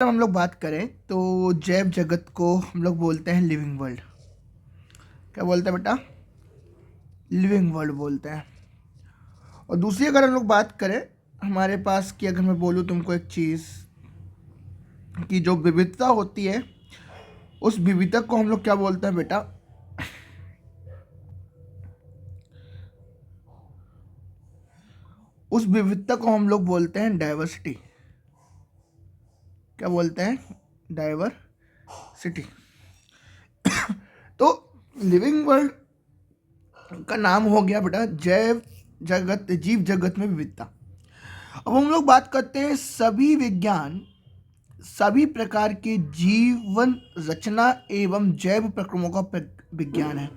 Time हम लोग बात करें तो जैव जगत को हम लोग बोलते हैं लिविंग वर्ल्ड। क्या बोलते हैं बेटा? लिविंग वर्ल्ड बोलते हैं। और दूसरी अगर हम लोग बात करें हमारे पास कि अगर मैं बोलूँ तुमको एक चीज़ कि जो विविधता होती है उस विविधता को हम लोग क्या बोलते हैं बेटा? उस विविधता को हम लोग बोलते हैं डाइवर्सिटी। क्या बोलते हैं? डाइवर्सिटी। तो लिविंग वर्ल्ड का नाम हो गया बेटा जैव जगत, जीव जगत में विविधता। अब हम लोग बात करते हैं सभी विज्ञान, सभी प्रकार के जीवन रचना एवं जैव प्रक्रमों का विज्ञान है।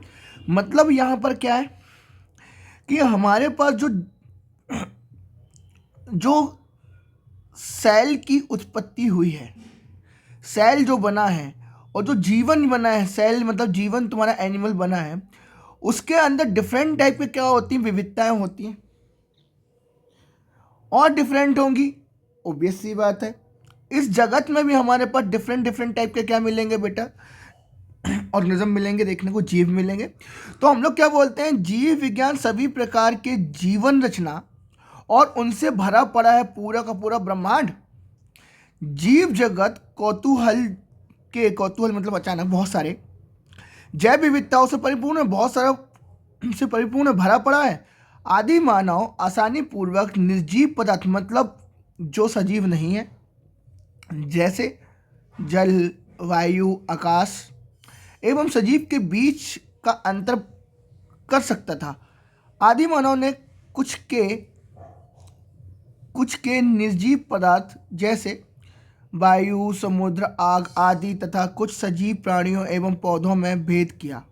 मतलब यहाँ पर क्या है कि हमारे पास जो जो सेल की उत्पत्ति हुई है, सेल जो बना है और जो जीवन बना है, सेल मतलब जीवन तुम्हारा एनिमल बना है, उसके अंदर डिफरेंट टाइप के क्या होती हैं? विविधताएं होती हैं और डिफरेंट होंगी, ऑब्वियस सी बात है। इस जगत में भी हमारे पास डिफरेंट डिफरेंट टाइप के क्या मिलेंगे बेटा? ऑर्गेनिज्म मिलेंगे, देखने को जीव मिलेंगे। तो हम लोग क्या बोलते हैं? जीव विज्ञान सभी प्रकार के जीवन रचना और उनसे भरा पड़ा है पूरा का पूरा ब्रह्मांड। जीव जगत कौतूहल मतलब अचानक बहुत सारे जैव विविधताओं से परिपूर्ण है, बहुत सारा से परिपूर्ण भरा पड़ा है। आदि मानव आसानी पूर्वक निर्जीव पदार्थ मतलब जो सजीव नहीं है, जैसे जल, वायु, आकाश एवं सजीव के बीच का अंतर कर सकता था। आदि मानव ने कुछ के निर्जीव पदार्थ जैसे वायु, समुद्र, आग आदि तथा कुछ सजीव प्राणियों एवं पौधों में भेद किया।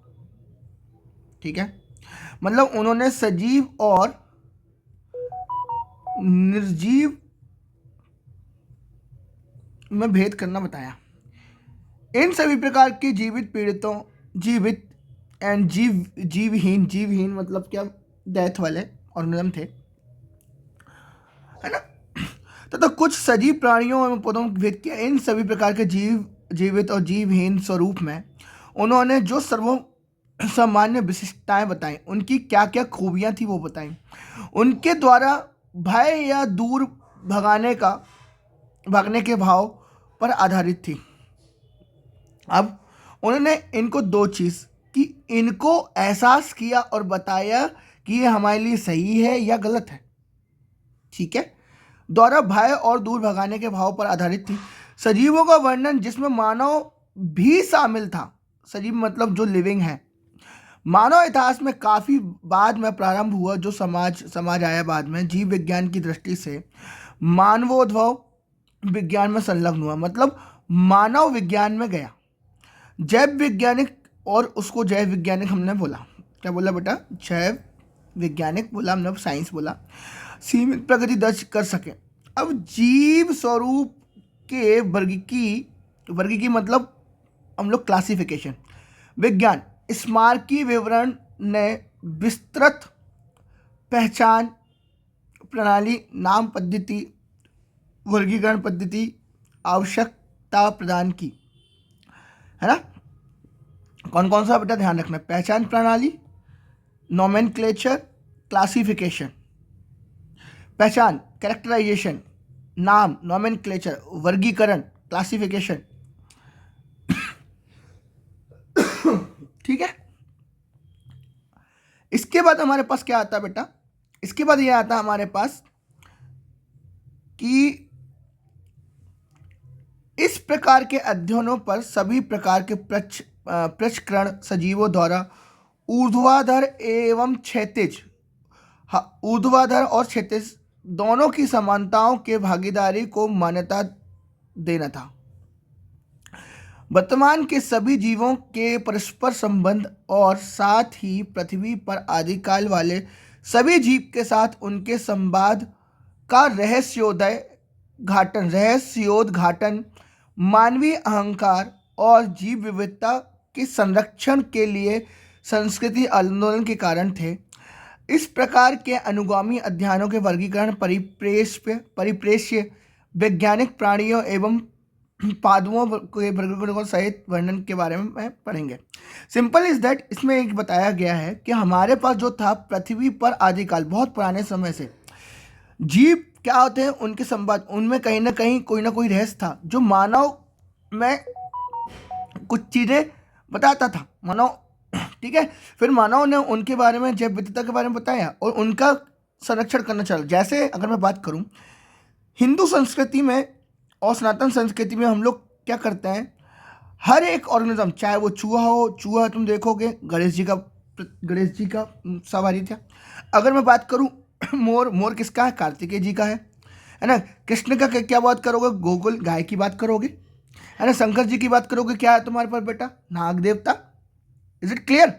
ठीक है, मतलब उन्होंने सजीव और निर्जीव में भेद करना बताया। इन सभी प्रकार के जीवित पीड़ितों, जीवित एंड जीवहीन मतलब क्या? डेथ वाले ऑर्गेनिज्म थे, है ना। तथा कुछ सजीव प्राणियों एवं पौधों में भेद किया। इन सभी प्रकार के जीवित और जीवहीन स्वरूप में उन्होंने जो सामान्य विशिष्टताएं बताई, उनकी क्या क्या खूबियां थी वो बताई। उनके द्वारा भय या दूर भागने के भाव पर आधारित थी। अब उन्होंने इनको दो चीज़ कि इनको एहसास किया और बताया कि ये हमारे लिए सही है या गलत है। ठीक है, द्वारा भय और दूर भगाने के भाव पर आधारित थी। सजीवों का वर्णन जिसमें मानव भी शामिल था, सजीव मतलब जो लिविंग है। मानव इतिहास में काफ़ी बाद में प्रारंभ हुआ, जो समाज आया बाद में, जीव विज्ञान की दृष्टि से मानवोद्भव विज्ञान में संलग्न हुआ, मतलब मानव विज्ञान में गया। जैव वैज्ञानिक और उसको जैव वैज्ञानिक हमने बोला। क्या बोला बेटा? जैव वैज्ञानिक बोला हमने, साइंस बोला। सीमित प्रगति दर्ज कर सके। अब जीव स्वरूप के वर्गीकी मतलब हम लोग क्लासिफिकेशन, विज्ञान स्मारकी विवरण ने विस्तृत पहचान प्रणाली, नाम पद्धति, वर्गीकरण पद्धति आवश्यकता प्रदान की, है ना। कौन कौन सा बेटा ध्यान रखना? पहचान प्रणाली, नोमेनक्लेचर, क्लासिफिकेशन। पहचान कैरेक्टराइजेशन, नाम नोमेनक्लेचर, वर्गीकरण क्लासिफिकेशन। ठीक है, इसके बाद हमारे पास क्या आता है बेटा? इसके बाद ये आता है हमारे पास कि इस प्रकार के अध्ययनों पर सभी प्रकार के प्रचक्रण सजीवों द्वारा ऊर्ध्वाधर एवं क्षैतिज, ऊर्ध्वाधर और क्षैतिज दोनों की समानताओं के भागीदारी को मान्यता देना था। वर्तमान के सभी जीवों के परस्पर संबंध और साथ ही पृथ्वी पर आदिकाल वाले सभी जीव के साथ उनके संवाद का रहस्योद्घाटन मानवीय अहंकार और जीव विविधता के संरक्षण के लिए संस्कृति आंदोलन के कारण थे। इस प्रकार के अनुगामी अध्ययनों के वर्गीकरण परिप्रेक्ष्य वैज्ञानिक प्राणियों एवं पादुओं के वर्गीकरण सहित वर्णन के बारे में पढ़ेंगे। सिंपल इज दैट, इसमें एक बताया गया है कि हमारे पास जो था पृथ्वी पर आदिकाल बहुत पुराने समय से जीव क्या होते हैं, उनके संवाद, उनमें कहीं ना कहीं कोई ना कोई रहस्य था जो मानव में कुछ चीज़ें बताता था मानव। ठीक है, फिर मानव ने उनके बारे में, जैव विविधता के बारे में बताया और उनका संरक्षण करना चला। जैसे अगर मैं बात करूं हिंदू संस्कृति में और सनातन संस्कृति में, हम लोग क्या करते हैं, हर एक ऑर्गेनिज्म, चाहे वो चूहा हो, चूहा तुम देखोगे गणेश जी का सवारी था। अगर मैं बात करूं मोर, मोर किसका है, कार्तिकेय जी का है ना। कृष्ण का क्या बात करोगे, गोकुल गाय की बात करोगे, है ना। शंकर जी की बात करोगे, क्या है तुम्हारे पास बेटा, नाग देवता। इज इट क्लियर,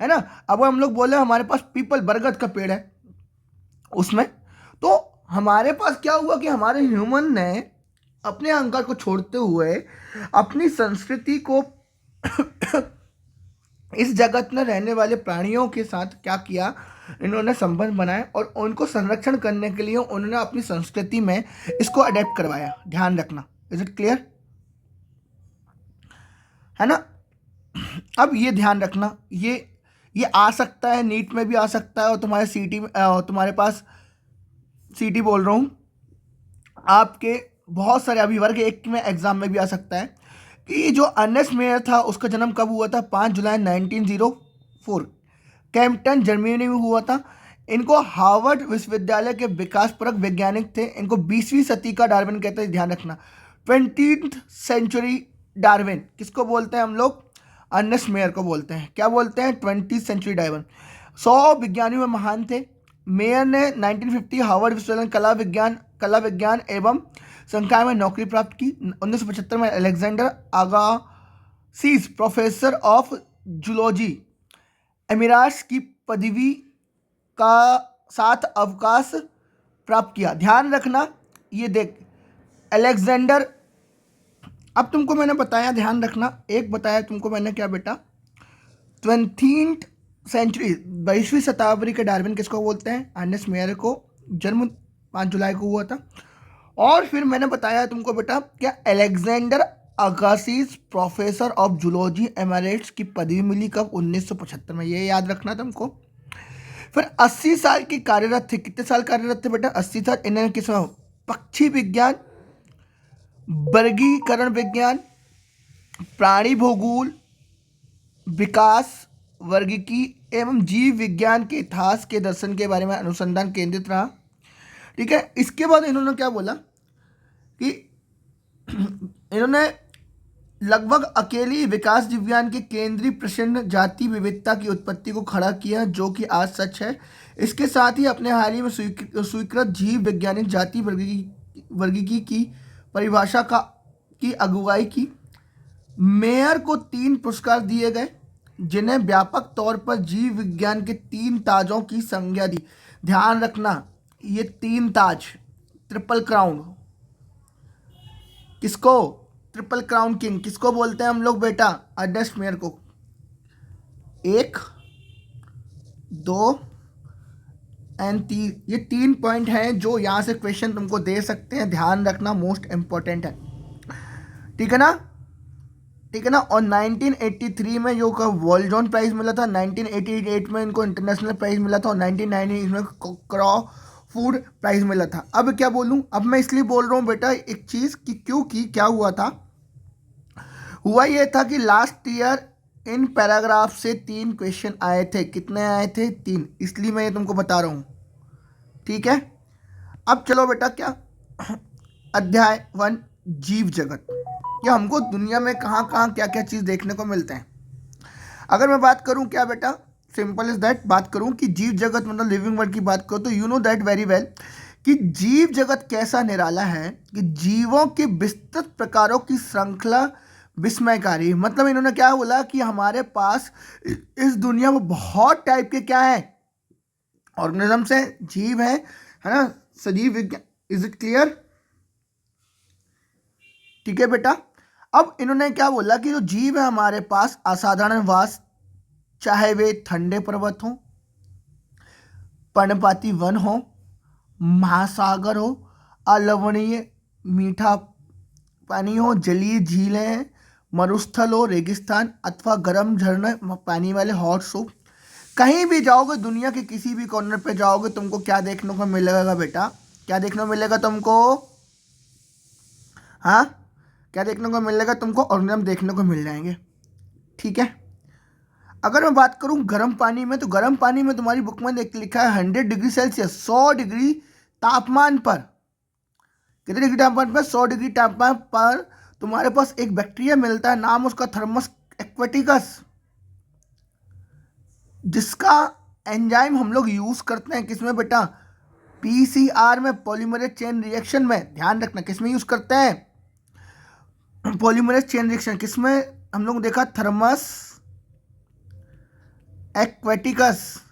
है ना। अब हम लोग बोले हमारे पास पीपल, बरगद का पेड़ है उसमें, तो हमारे पास क्या हुआ कि हमारे ह्यूमन ने अपने अहंकार को छोड़ते हुए अपनी संस्कृति को इस जगत में रहने वाले प्राणियों के साथ क्या किया, इन्होंने संबंध बनाए और उनको संरक्षण करने के लिए उन्होंने अपनी संस्कृति में इसको अडेप्ट करवाया। ध्यान रखना, इज इट क्लियर, है ना। अब ये ध्यान रखना, ये आ सकता है, नीट में भी आ सकता है और तुम्हारे सीटी में, तुम्हारे पास सीटी बोल रहा हूँ, आपके बहुत सारे अभी वर्ग 1 में एग्जाम में भी आ सकता है कि जो अर्नेस्ट मेयर था उसका जन्म कब हुआ था, 5 जुलाई 1904 कैम्पटन जर्मनी में हुआ था। इनको हार्वर्ड विश्वविद्यालय के विकासपरक वैज्ञानिक थे। इनको 20वीं सदी का डार्विन कहते हैं, ध्यान रखना। 20th सेंचुरी डार्विन किसको बोलते हैं हम लोग, अर्नेस्ट मेयर को बोलते हैं। क्या बोलते हैं, 20th सेंचुरी डार्विन। 100 विज्ञानियों में महान थे। मेयर ने 1950 हार्वर्ड विश्वविद्यालय कला विज्ञान एवं संकाय में नौकरी प्राप्त की। 1975 में Alexander Agassiz professor of zoology एमिराट्स की पदवी का साथ अवकाश प्राप्त किया। ध्यान रखना, ये देख अलेक्जेंडर, अब तुमको मैंने बताया, ध्यान रखना, एक बताया तुमको मैंने क्या बेटा, 20th सेंचुरी 22वीं शताब्दी के डार्विन किसको बोलते हैं, अर्नेस्ट मेयर को। जन्म 5 जुलाई को हुआ था। और फिर मैंने बताया तुमको बेटा क्या, Alexander Agassiz professor of zoology emeritus की पदवी मिली कब, 1975 में, ये याद रखना तुमको। फिर 80 साल की कार्यरत थे। कितने साल कार्यरत थे बेटा, 80 साल। इन्हें किस में, पक्षी विज्ञान, वर्गीकरण विज्ञान, प्राणी भूगोल, विकास, वर्गीकी एवं जीव विज्ञान के इतिहास के दर्शन के बारे में अनुसंधान केंद्रित रहा। ठीक है, इसके बाद इन्होंने क्या बोला कि इन्होंने लगभग अकेली विकास विज्ञान के केंद्रीय प्रश्न जाति विविधता की उत्पत्ति को खड़ा किया, जो कि आज सच है। इसके साथ ही अपने हाल ही में स्वीकृत जीव वैज्ञानिक जाति वर्गीकी की परिभाषा की अगुवाई की। मेयर को 3 पुरस्कार दिए गए, जिन्हें व्यापक तौर पर जीव विज्ञान के 3 ताजों की संज्ञा दी। ध्यान रखना, ये 3 ताज, ट्रिपल क्राउन, किसको, ट्रिपल क्राउन किंग किसको बोलते हैं हम लोग बेटा, अर्नेस्ट मेयर को। 1, 2 एंड 3, ये 3 पॉइंट हैं जो यहाँ से क्वेश्चन तुमको दे सकते हैं, ध्यान रखना, मोस्ट इंपॉर्टेंट है। ठीक है ना, ठीक है ना। और 1983 में जो का वॉलजॉन प्राइज मिला था, 1988 में इनको इंटरनेशनल प्राइज मिला था और 1990 में क्रॉफोर्ड प्राइज मिला था। अब क्या बोलूं, अब मैं इसलिए बोल रहा हूँ बेटा एक चीज़ कि क्योंकि क्या हुआ था, हुआ ये था कि लास्ट ईयर इन पैराग्राफ से 3 क्वेश्चन आए थे। कितने आए थे, 3, इसलिए मैं ये तुमको बता रहा हूँ। ठीक है, अब चलो बेटा क्या, अध्याय 1 जीव जगत, कि हमको दुनिया में कहाँ कहाँ क्या क्या चीज़ देखने को मिलते हैं। अगर मैं बात करूँ क्या बेटा, सिंपल इज दैट, बात करूँ कि जीव जगत मतलब लिविंग वर्ल्ड की बात करूँ तो you know that very well कि जीव जगत कैसा निराला है कि जीवों के विस्तृत प्रकारों की श्रृंखला विस्मयकारी। मतलब इन्होंने क्या बोला कि हमारे पास इस दुनिया में बहुत टाइप के क्या है, ऑर्गेनिजम्स हैं, जीव है ना, सजीव विज्ञान। इज इट क्लियर, ठीक है बेटा। अब इन्होंने क्या बोला कि जो जीव है हमारे पास असाधारण वास, चाहे वे ठंडे पर्वत हो, पर्णपाती वन हो, महासागर हो, अलवणीय मीठा पानी हो, जलीय झीलें, मरुस्थल हो, रेगिस्तान अथवा गर्म झरने पानी वाले हॉट सूप, कहीं भी जाओगे दुनिया के किसी भी कॉर्नर पे जाओगे तुमको क्या देखने को मिलेगा बेटा? क्या देखने को मिलेगा तुमको? हाँ, क्या देखने को मिलेगा तुमको? ऑर्गेनिज्म देखने को मिल जाएंगे। ठीक है। अगर मैं बात करूं गर्म पानी में, तो गर्म पानी में तुम्हारी बुक में लिखा है 100 डिग्री सेल्सियस, 100 डिग्री तापमान पर। कितने डिग्री तापमान पर? 100 डिग्री तापमान पर तुम्हारे पास एक बैक्टीरिया मिलता है, नाम उसका थर्मस एक्वेटिकस, जिसका एंजाइम हम लोग यूज करते हैं किसमें बेटा? पीसीआर में, पॉलीमरेज चेन रिएक्शन में। ध्यान रखना किसमें यूज करते हैं? Polymerase chain reaction. किसमें हम लोग देखा? Thermus aquaticus.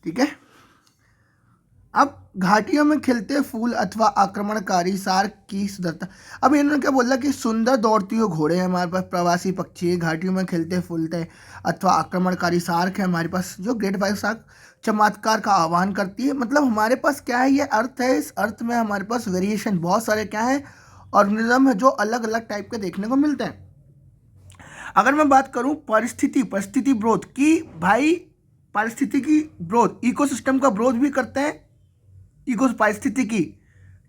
ठीक है। अब घाटियों में खिलते फूल अथवा आक्रमणकारी सार्क की सुंदरता। अब इन्होंने क्या बोला कि सुंदर दौड़ती हुई घोड़े हैं हमारे पास, प्रवासी पक्षी है, घाटियों में खिलते फूलते अथवा आक्रमणकारी सार्क है हमारे पास, जो ग्रेट वाइट सार्क चमत्कार का आह्वान करती है। मतलब हमारे पास क्या है? ये अर्थ है। इस अर्थ में हमारे पास वेरिएशन बहुत सारे क्या है? ऑर्गेनिज्म है जो अलग अलग टाइप के देखने को मिलते हैं। अगर मैं बात करूं परिस्थिति ग्रोथ की, भाई पारिस्थितिकी ग्रोथ, इकोसिस्टम का ग्रोथ भी करते हैं। पारिस्थितिकी,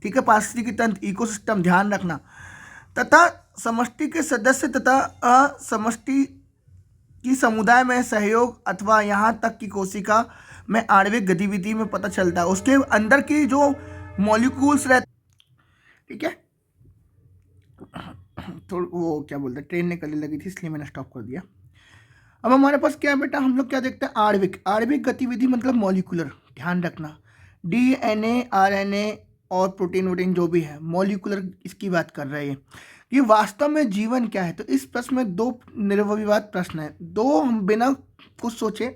ठीक है, पारिस्थितिकी तंत्र, इकोसिस्टम, ध्यान रखना। तथा समष्टि के सदस्य तथा समष्टि की समुदाय में सहयोग अथवा यहाँ तक कि कोशिका में आणविक गतिविधि में पता चलता है, उसके अंदर की जो मॉलिक्यूल्स रहते। ठीक है। थोड़ा वो क्या बोलते हैं, ट्रेन निकलने लगी थी इसलिए मैंने स्टॉप कर दिया। अब हमारे पास क्या है बेटा? हम लोग क्या देखते हैं? आणविक गतिविधि मतलब मॉलिक्यूलर। ध्यान रखना, डीएनए, आरएनए और प्रोटीन वोटीन जो भी है, मॉलिक्यूलर इसकी बात कर रहे हैं कि वास्तव में जीवन क्या है। तो इस प्रश्न में दो निर्विवाद प्रश्न है, दो हम बिना कुछ सोचे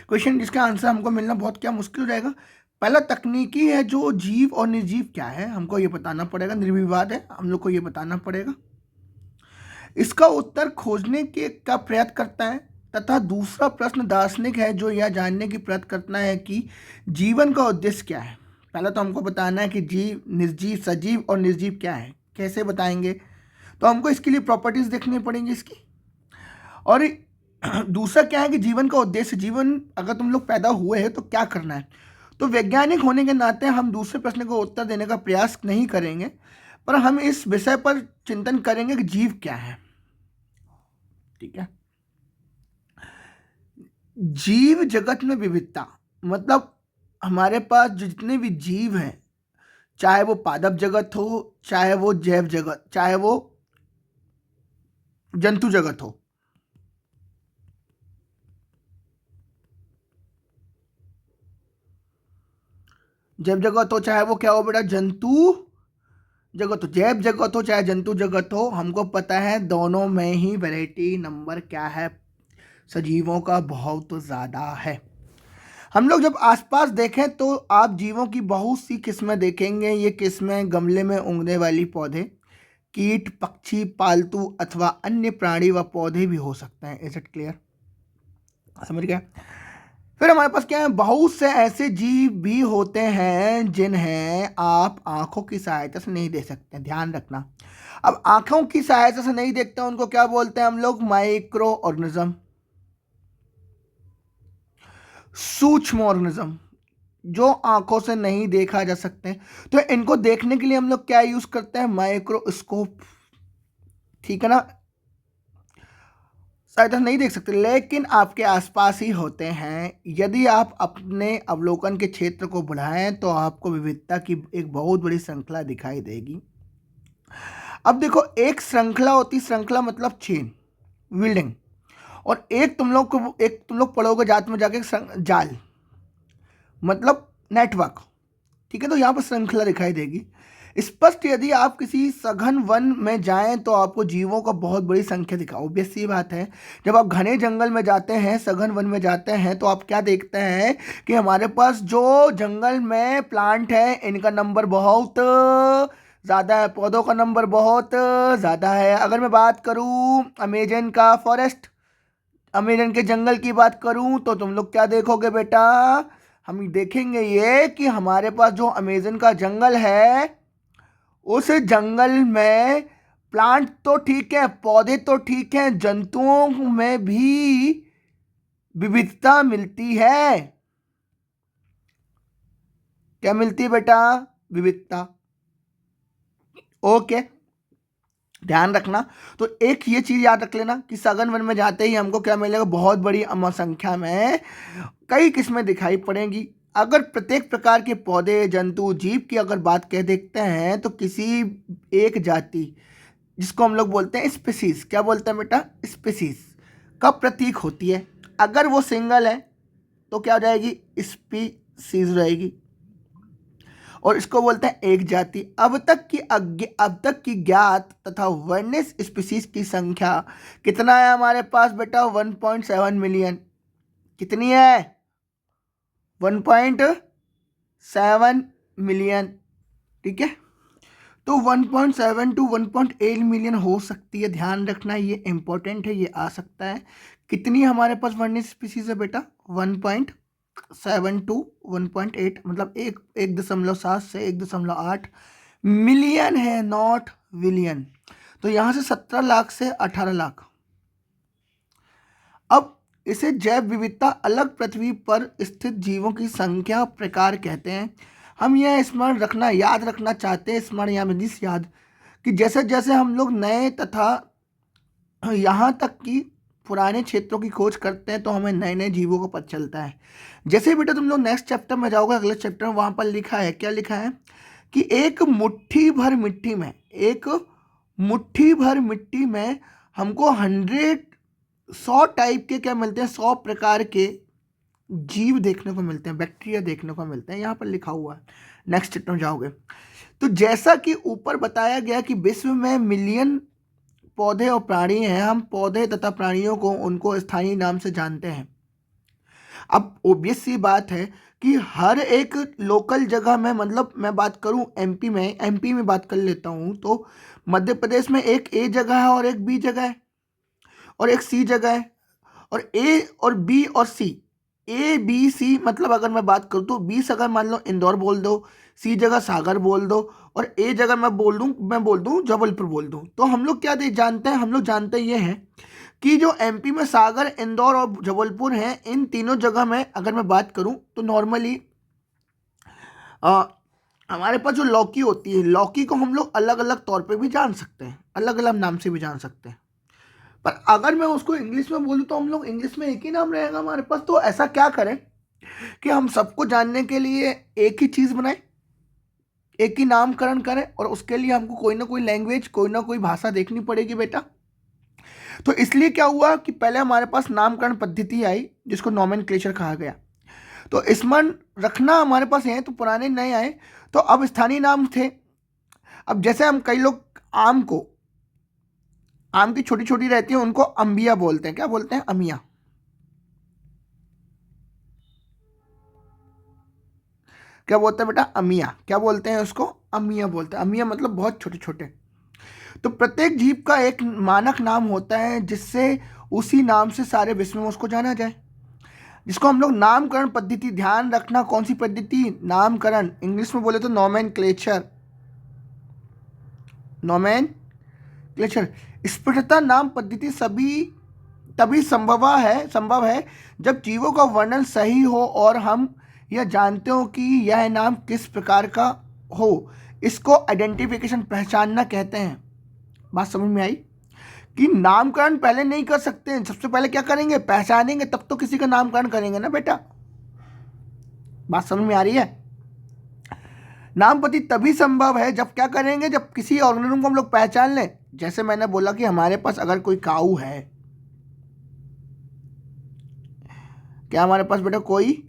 क्वेश्चन जिसका आंसर हमको मिलना बहुत क्या मुश्किल हो जाएगा। पहला तकनीकी है, जो जीव और निर्जीव क्या है हमको ये बताना पड़ेगा, निर्विवाद है, हम लोग को ये बताना पड़ेगा। इसका उत्तर खोजने के का प्रयत्न करता है। तथा दूसरा प्रश्न दार्शनिक है, जो यह जानने की प्रयत्न करना है कि जीवन का उद्देश्य क्या है। पहला तो हमको बताना है कि जीव, निर्जीव, सजीव और निर्जीव क्या है, कैसे बताएंगे? तो हमको इसके लिए प्रॉपर्टीज देखनी पड़ेंगी इसकी। और दूसरा क्या है कि जीवन का उद्देश्य, जीवन अगर तुम लोग पैदा हुए हैं तो क्या करना है। तो वैज्ञानिक होने के नाते हम दूसरे प्रश्न को उत्तर देने का प्रयास नहीं करेंगे, पर हम इस विषय पर चिंतन करेंगे कि जीव क्या है। ठीक है। जीव जगत में विविधता मतलब हमारे पास जितने भी जीव हैं, चाहे वो पादप जगत हो, चाहे वो जैव जगत, चाहे वो जंतु जगत हो, जैव जगत हो चाहे वो क्या हो बेटा? जंतु जगत हो, जैव जगत हो चाहे जंतु जगत हो, हमको पता है दोनों में ही वैरायटी नंबर क्या है? सजीवों का बहुत ज़्यादा है। हम लोग जब आसपास देखें तो आप जीवों की बहुत सी किस्में देखेंगे। ये किस्में गमले में उगने वाली पौधे, कीट, पक्षी, पालतू अथवा अन्य प्राणी व पौधे भी हो सकते हैं। Is it clear? समझ गया? फिर हमारे पास क्या है? बहुत से ऐसे जीव भी होते हैं जिन्हें आप आंखों की सहायता से नहीं देख सकते। ध्यान रखना, अब आंखों की सहायता से नहीं देखते उनको क्या बोलते हैं हम लोग? माइक्रो ऑर्गेनिज्म, सूक्ष्म ऑर्गेनिज्म, जो आंखों से नहीं देखा जा सकते। तो इनको देखने के लिए हम लोग क्या यूज करते हैं? माइक्रोस्कोप। ठीक है ना? शायद हम नहीं देख सकते, लेकिन आपके आसपास ही होते हैं। यदि आप अपने अवलोकन के क्षेत्र को बढ़ाएं तो आपको विविधता की एक बहुत बड़ी श्रृंखला दिखाई देगी। अब देखो, एक श्रृंखला होती, श्रृंखला मतलब चेन, बिल्डिंग, और एक तुम लोग पढ़ोगे जात में जाके जाल मतलब नेटवर्क। ठीक है, तो यहाँ पर श्रृंखला दिखाई देगी स्पष्ट। यदि आप किसी सघन वन में जाएं तो आपको जीवों का बहुत बड़ी संख्या दिखा। ऑब्वियस सी बात है, जब आप घने जंगल में जाते हैं, सघन वन में जाते हैं, तो आप क्या देखते हैं कि हमारे पास जो जंगल में प्लांट है इनका नंबर बहुत ज़्यादा है, पौधों का नंबर बहुत ज़्यादा है। अगर मैं बात करूँ अमेजन का फॉरेस्ट, अमेजन के जंगल की बात करूँ तो तुम लोग क्या देखोगे बेटा? हम देखेंगे ये कि हमारे पास जो अमेजन का जंगल है, उस जंगल में प्लांट तो ठीक है, पौधे तो ठीक हैं, जंतुओं में भी विविधता मिलती है। क्या मिलती है बेटा? विविधता। ओके, ध्यान रखना। तो एक ये चीज याद रख लेना कि सघन वन में जाते ही हमको क्या मिलेगा? बहुत बड़ी संख्या में कई किस्में दिखाई पड़ेंगी। अगर प्रत्येक प्रकार के पौधे, जंतु, जीव की अगर बात कह देखते हैं तो किसी एक जाति, जिसको हम लोग बोलते हैं स्पीसीज, क्या बोलते हैं बेटा? स्पीसीज का प्रतीक होती है। अगर वो सिंगल है तो क्या हो जाएगी? स्पीसीज रहेगी। और इसको बोलते हैं एक जाति। अब तक की ज्ञात तथा वर्णित स्पीसीज की संख्या कितना है हमारे पास बेटा? 1.7 मिलियन। कितनी है? 1.7 मिलियन। ठीक है, तो 1.7 टू 1.8 मिलियन हो सकती है। ध्यान रखना, ये इंपॉर्टेंट है, ये आ सकता है। कितनी हमारे पास वर्णित स्पीसीज है बेटा? 1.7 टू 1.8, मतलब 1.7 से 1.8 मिलियन है, नॉट विलियन। तो यहां से 17 लाख से 18 लाख। अब इसे जैव विविधता अलग पृथ्वी पर स्थित जीवों की संख्या प्रकार कहते हैं। हम यह स्मरण रखना, याद रखना चाहते हैं, स्मरण या मिदिस याद, कि जैसे जैसे हम लोग नए तथा यहाँ तक कि पुराने क्षेत्रों की खोज करते हैं तो हमें नए नए जीवों का पता चलता है। जैसे बेटा तुम लोग नेक्स्ट चैप्टर में जाओगे, अगले चैप्टर में, वहाँ पर लिखा है, क्या लिखा है? कि एक मुट्ठी भर मिट्टी में, एक मुट्ठी भर मिट्टी में हमको 100 टाइप के क्या मिलते हैं? 100 प्रकार के जीव देखने को मिलते हैं, बैक्टीरिया देखने को मिलते हैं। यहाँ पर लिखा हुआ है, नेक्स्ट चैप्टर में जाओगे तो जैसा कि ऊपर बताया गया कि विश्व में मिलियन पौधे और प्राणी हैं, हम पौधे तथा प्राणियों को उनको स्थानीय नाम से जानते हैं। अब ओबियस सी बात है कि हर एक लोकल जगह में, मतलब मैं बात करूं एमपी में बात कर लेता हूं तो मध्य प्रदेश में एक ए जगह है और एक बी जगह है और एक सी जगह है। और ए और बी और सी, ए बी सी, मतलब अगर मैं बात करूं तो बी जगह मान लो इंदौर बोल दो, सी जगह सागर बोल दो, और ए जगह मैं बोल दूं जबलपुर बोल दूं, तो हम लोग क्या जानते हैं? हम लोग जानते ये हैं कि जो एमपी में सागर, इंदौर और जबलपुर हैं, इन तीनों जगह में अगर मैं बात करूं तो नॉर्मली हमारे पास जो लौकी होती है, लौकी को हम लोग अलग अलग तौर पे भी जान सकते हैं, अलग अलग नाम से भी जान सकते हैं। पर अगर मैं उसको इंग्लिश में बोलूँ तो हम लोग इंग्लिश में एक ही नाम रहेगा हमारे पास। तो ऐसा क्या करें कि हम सबको जानने के लिए एक ही चीज़ बनाएं, एक ही नामकरण करें, और उसके लिए हमको कोई ना कोई लैंग्वेज, कोई ना कोई भाषा देखनी पड़ेगी बेटा। तो इसलिए क्या हुआ कि पहले हमारे पास नामकरण पद्धति आई जिसको नॉमेनक्लेचर कहा गया। तो स्मरण रखना हमारे पास है, तो पुराने नए आए, तो अब स्थानीय नाम थे। अब जैसे हम कई लोग आम की छोटी छोटी रहती है उनको अंबिया बोलते हैं। क्या बोलते हैं? अमिया। क्या बोलते हैं बेटा? अमिया। क्या बोलते हैं उसको? अमिया बोलते हैं। अमिया मतलब बहुत छोटे छोटे। तो प्रत्येक जीव का एक मानक नाम होता है जिससे उसी नाम से सारे विश्व में उसको जाना जाए, जिसको हम लोग नामकरण पद्धति, ध्यान रखना कौन सी पद्धति? नामकरण। इंग्लिश में बोले तो नॉमेनक्लेचर। नॉमेनक्लेचर। स्फुटता नाम पद्धति तभी संभव है जब जीवों का वर्णन सही हो और हम यह जानते हो कि यह नाम किस प्रकार का हो। इसको आइडेंटिफिकेशन, पहचानना कहते हैं। बात समझ में आई? कि नामकरण पहले नहीं कर सकते हैं, सबसे पहले क्या करेंगे? पहचानेंगे, तब तो किसी का नामकरण करेंगे ना बेटा। बात समझ में आ रही है? नाम पद्धति तभी संभव है जब क्या करेंगे? जब किसी ऑर्गेनिज्म को हम लोग पहचान लें। जैसे मैंने बोला कि हमारे पास अगर कोई काऊ है, क्या हमारे पास बेटा कोई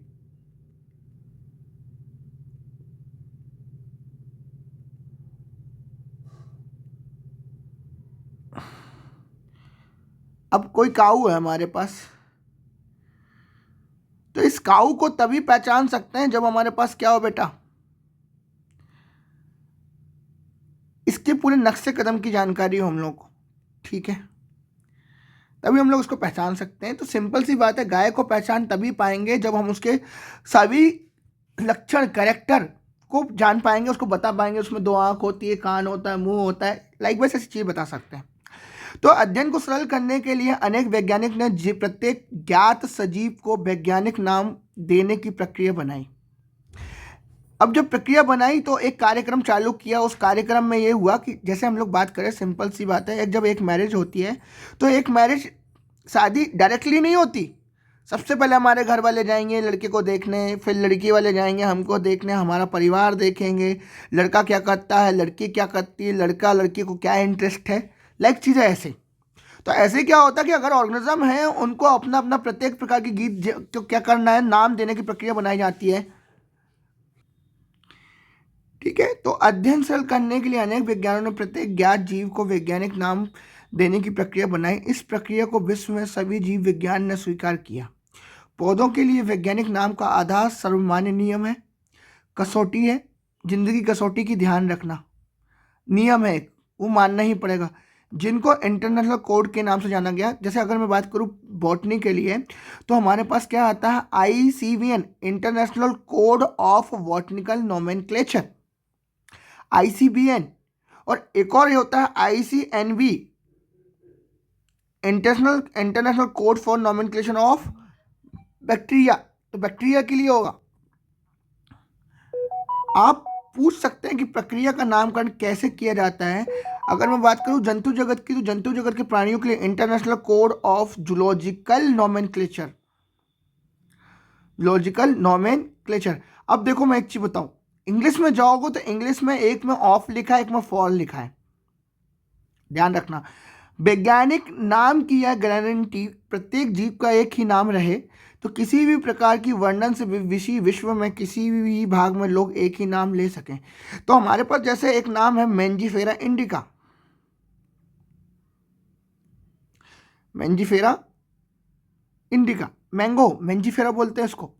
अब कोई काऊ है हमारे पास, तो इस काऊ को तभी पहचान सकते हैं जब हमारे पास क्या हो बेटा? इसके पूरे नक्शे कदम की जानकारी हो हम लोग को, ठीक है, तभी हम लोग उसको पहचान सकते हैं। तो सिंपल सी बात है, गाय को पहचान तभी पाएंगे जब हम उसके सभी लक्षण, कैरेक्टर को जान पाएंगे, उसको बता पाएंगे। उसमें 2 आंख होती है, कान होता है, मुंह होता है, लाइक वैसे ऐसी चीज़ बता सकते हैं। तो अध्ययन को सरल करने के लिए अनेक वैज्ञानिक ने प्रत्येक ज्ञात सजीव को वैज्ञानिक नाम देने की प्रक्रिया बनाई। अब जब प्रक्रिया बनाई तो एक कार्यक्रम चालू किया। उस कार्यक्रम में ये हुआ कि जैसे हम लोग बात करें, सिंपल सी बात है, जब एक मैरिज होती है तो एक मैरिज, शादी डायरेक्टली नहीं होती। सबसे पहले हमारे घर वाले जाएंगे लड़के को देखने, फिर लड़की वाले जाएंगे हमको देखने, हमारा परिवार देखेंगे, लड़का क्या करता है, लड़की क्या करती है, लड़का लड़की को क्या इंटरेस्ट है, लाइक चीज़ें ऐसे। तो ऐसे क्या होता है कि अगर ऑर्गेनिज्म है, उनको अपना अपना प्रत्येक प्रकार की गीत जो क्या करना है, नाम देने की प्रक्रिया बनाई जाती है, ठीक है। तो अध्ययन सरल करने के लिए अनेक वैज्ञानिकों ने प्रत्येक ज्ञात जीव को वैज्ञानिक नाम देने की प्रक्रिया बनाई। इस प्रक्रिया को विश्व में सभी जीव विज्ञान ने स्वीकार किया। पौधों के लिए वैज्ञानिक नाम का आधार सर्वमान्य नियम है, कसौटी है, जिंदगी कसौटी की ध्यान रखना नियम है, वो मानना ही पड़ेगा, जिनको इंटरनेशनल कोड के नाम से जाना गया। जैसे अगर मैं बात करूँ बॉटनी के लिए, तो हमारे पास क्या आता है, ICVN, international code of botanical nomenclature, ICBN, और एक और ये होता है ICNB, international code for nomenclature of bacteria. तो बैक्टीरिया के लिए होगा। आप पूछ सकते हैं कि प्रक्रिया का नामकरण कैसे किया जाता है। अगर मैं बात करूं जंतु जगत की, तो जंतु जगत के प्राणियों के लिए international code of zoological nomenclature, logical nomenclature. अब देखो मैं एक चीज बताऊं, इंग्लिश में जाओगे तो इंग्लिश में एक में ऑफ लिखा है, एक में फॉर लिखा है, ध्यान रखना। वैज्ञानिक नाम की यह गारंटी प्रत्येक जीव का एक ही नाम रहे, तो किसी भी प्रकार की वर्णन से विश्व में किसी भी भाग में लोग एक ही नाम ले सकें। तो हमारे पास जैसे एक नाम है Mangifera indica, Mangifera indica, mango Mangifera बोलते हैं इसको।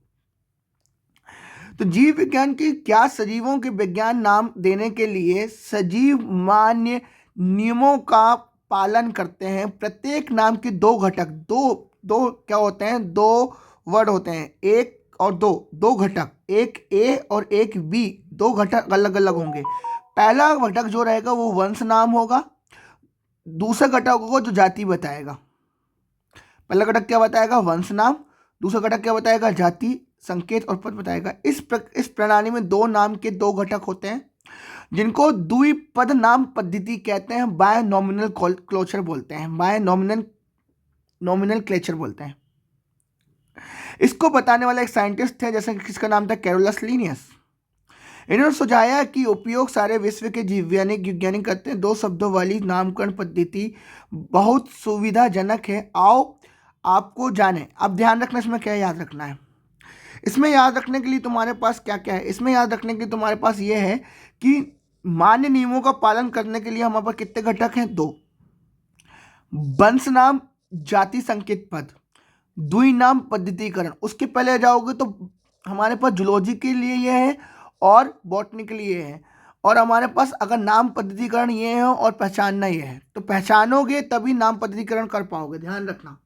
तो जीव विज्ञान की क्या सजीवों के विज्ञान नाम देने के लिए सजीव मान्य नियमों का पालन करते हैं। प्रत्येक नाम के 2 घटक, दो क्या होते हैं, 2 वर्ड होते हैं, एक और दो घटक, एक ए और एक बी, 2 घटक अलग अलग होंगे। पहला घटक जो रहेगा वो वंश नाम होगा, दूसरा घटक होगा जो जाति बताएगा। पहला घटक क्या बताएगा, वंश नाम, दूसरा घटक क्या बताएगा, जाति, संकेत और पद बताएगा। इस प्रणाली में 2 नाम के 2 घटक होते हैं, जिनको द्विपद नाम पद्धति कहते हैं, बायनॉमिनल क्लोचर बोलते हैं, बायनॉमिनल क्लेचर बोलते हैं। इसको बताने वाला एक साइंटिस्ट है, जैसे किसका नाम था, कैरोलस लीनियस। इन्होंने सुझाया कि उपयोग सारे विश्व के जीव वैज्ञानिक करते हैं। 2 शब्दों वाली नामकरण पद्धति बहुत सुविधाजनक है। आओ आपको जाने। अब ध्यान रखना, इसमें क्या याद रखना है, इसमें याद रखने के लिए तुम्हारे पास क्या क्या है। इसमें याद रखने के लिए तुम्हारे पास ये है कि मान्य नियमों का पालन करने के लिए हमारे पास कितने घटक हैं, 2, वंश नाम, जाति, संकेत, पद, द्विनाम पद्धतिकरण। उसके पहले जाओगे तो हमारे पास जूलॉजी के लिए ये है और बॉटनी के लिए है, और हमारे पास अगर नाम पद्धतिकरण ये है और पहचानना ये है, तो पहचानोगे तभी नाम पद्धतिकरण कर पाओगे। ध्यान रखना,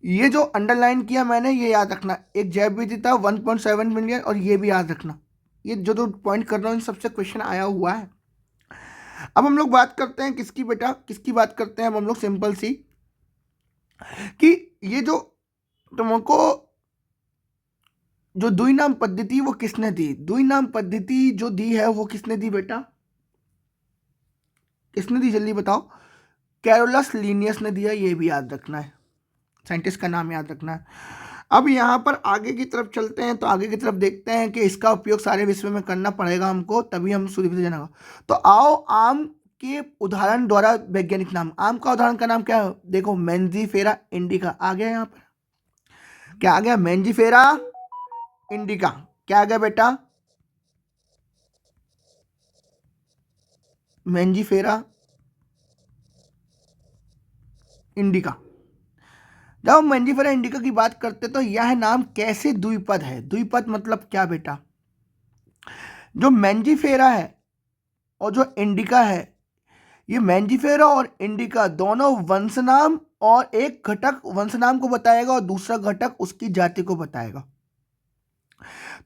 ये जो अंडरलाइन किया मैंने ये याद रखना, एक जैव विविधता 1.7 मिलियन, और ये भी याद रखना, ये जो पॉइंट कर रहा हूँ इन सबसे क्वेश्चन आया हुआ है। अब हम लोग बात करते हैं किसकी बेटा, किसकी बात करते हैं अब हम लोग, सिंपल सी, कि ये जो तुमको जो द्विनाम पद्धति वो किसने दी, द्विनाम पद्धति जो दी है वो किसने दी बेटा, किसने दी, जल्दी बताओ। कैरोलस लीनियस ने दिया, ये भी याद रखना है, साइंटिस्ट का नाम याद रखना है। अब यहाँ पर आगे की तरफ चलते हैं, तो आगे की तरफ देखते हैं कि इसका उपयोग सारे विश्व में करना पड़ेगा हमको, तभी हम सुविधाजनक। तो आओ आम के उदाहरण द्वारा वैज्ञानिक नाम। आम का उदाहरण का नाम क्या है, देखो मैंजीफेरा इंडिका आ गया, यहाँ पर क्या आ गया, मैंजीफेरा इंडिका, क्या आ गया बेटा, मैंजीफेरा इंडिका। जब हम मैंजीफेरा इंडिका की बात करते तो यह नाम कैसे द्विपद है, द्विपद मतलब क्या बेटा, जो मैंजीफेरा है और जो इंडिका है, ये मैंजीफेरा और इंडिका दोनों वंशनाम और एक घटक वंशनाम को बताएगा और दूसरा घटक उसकी जाति को बताएगा।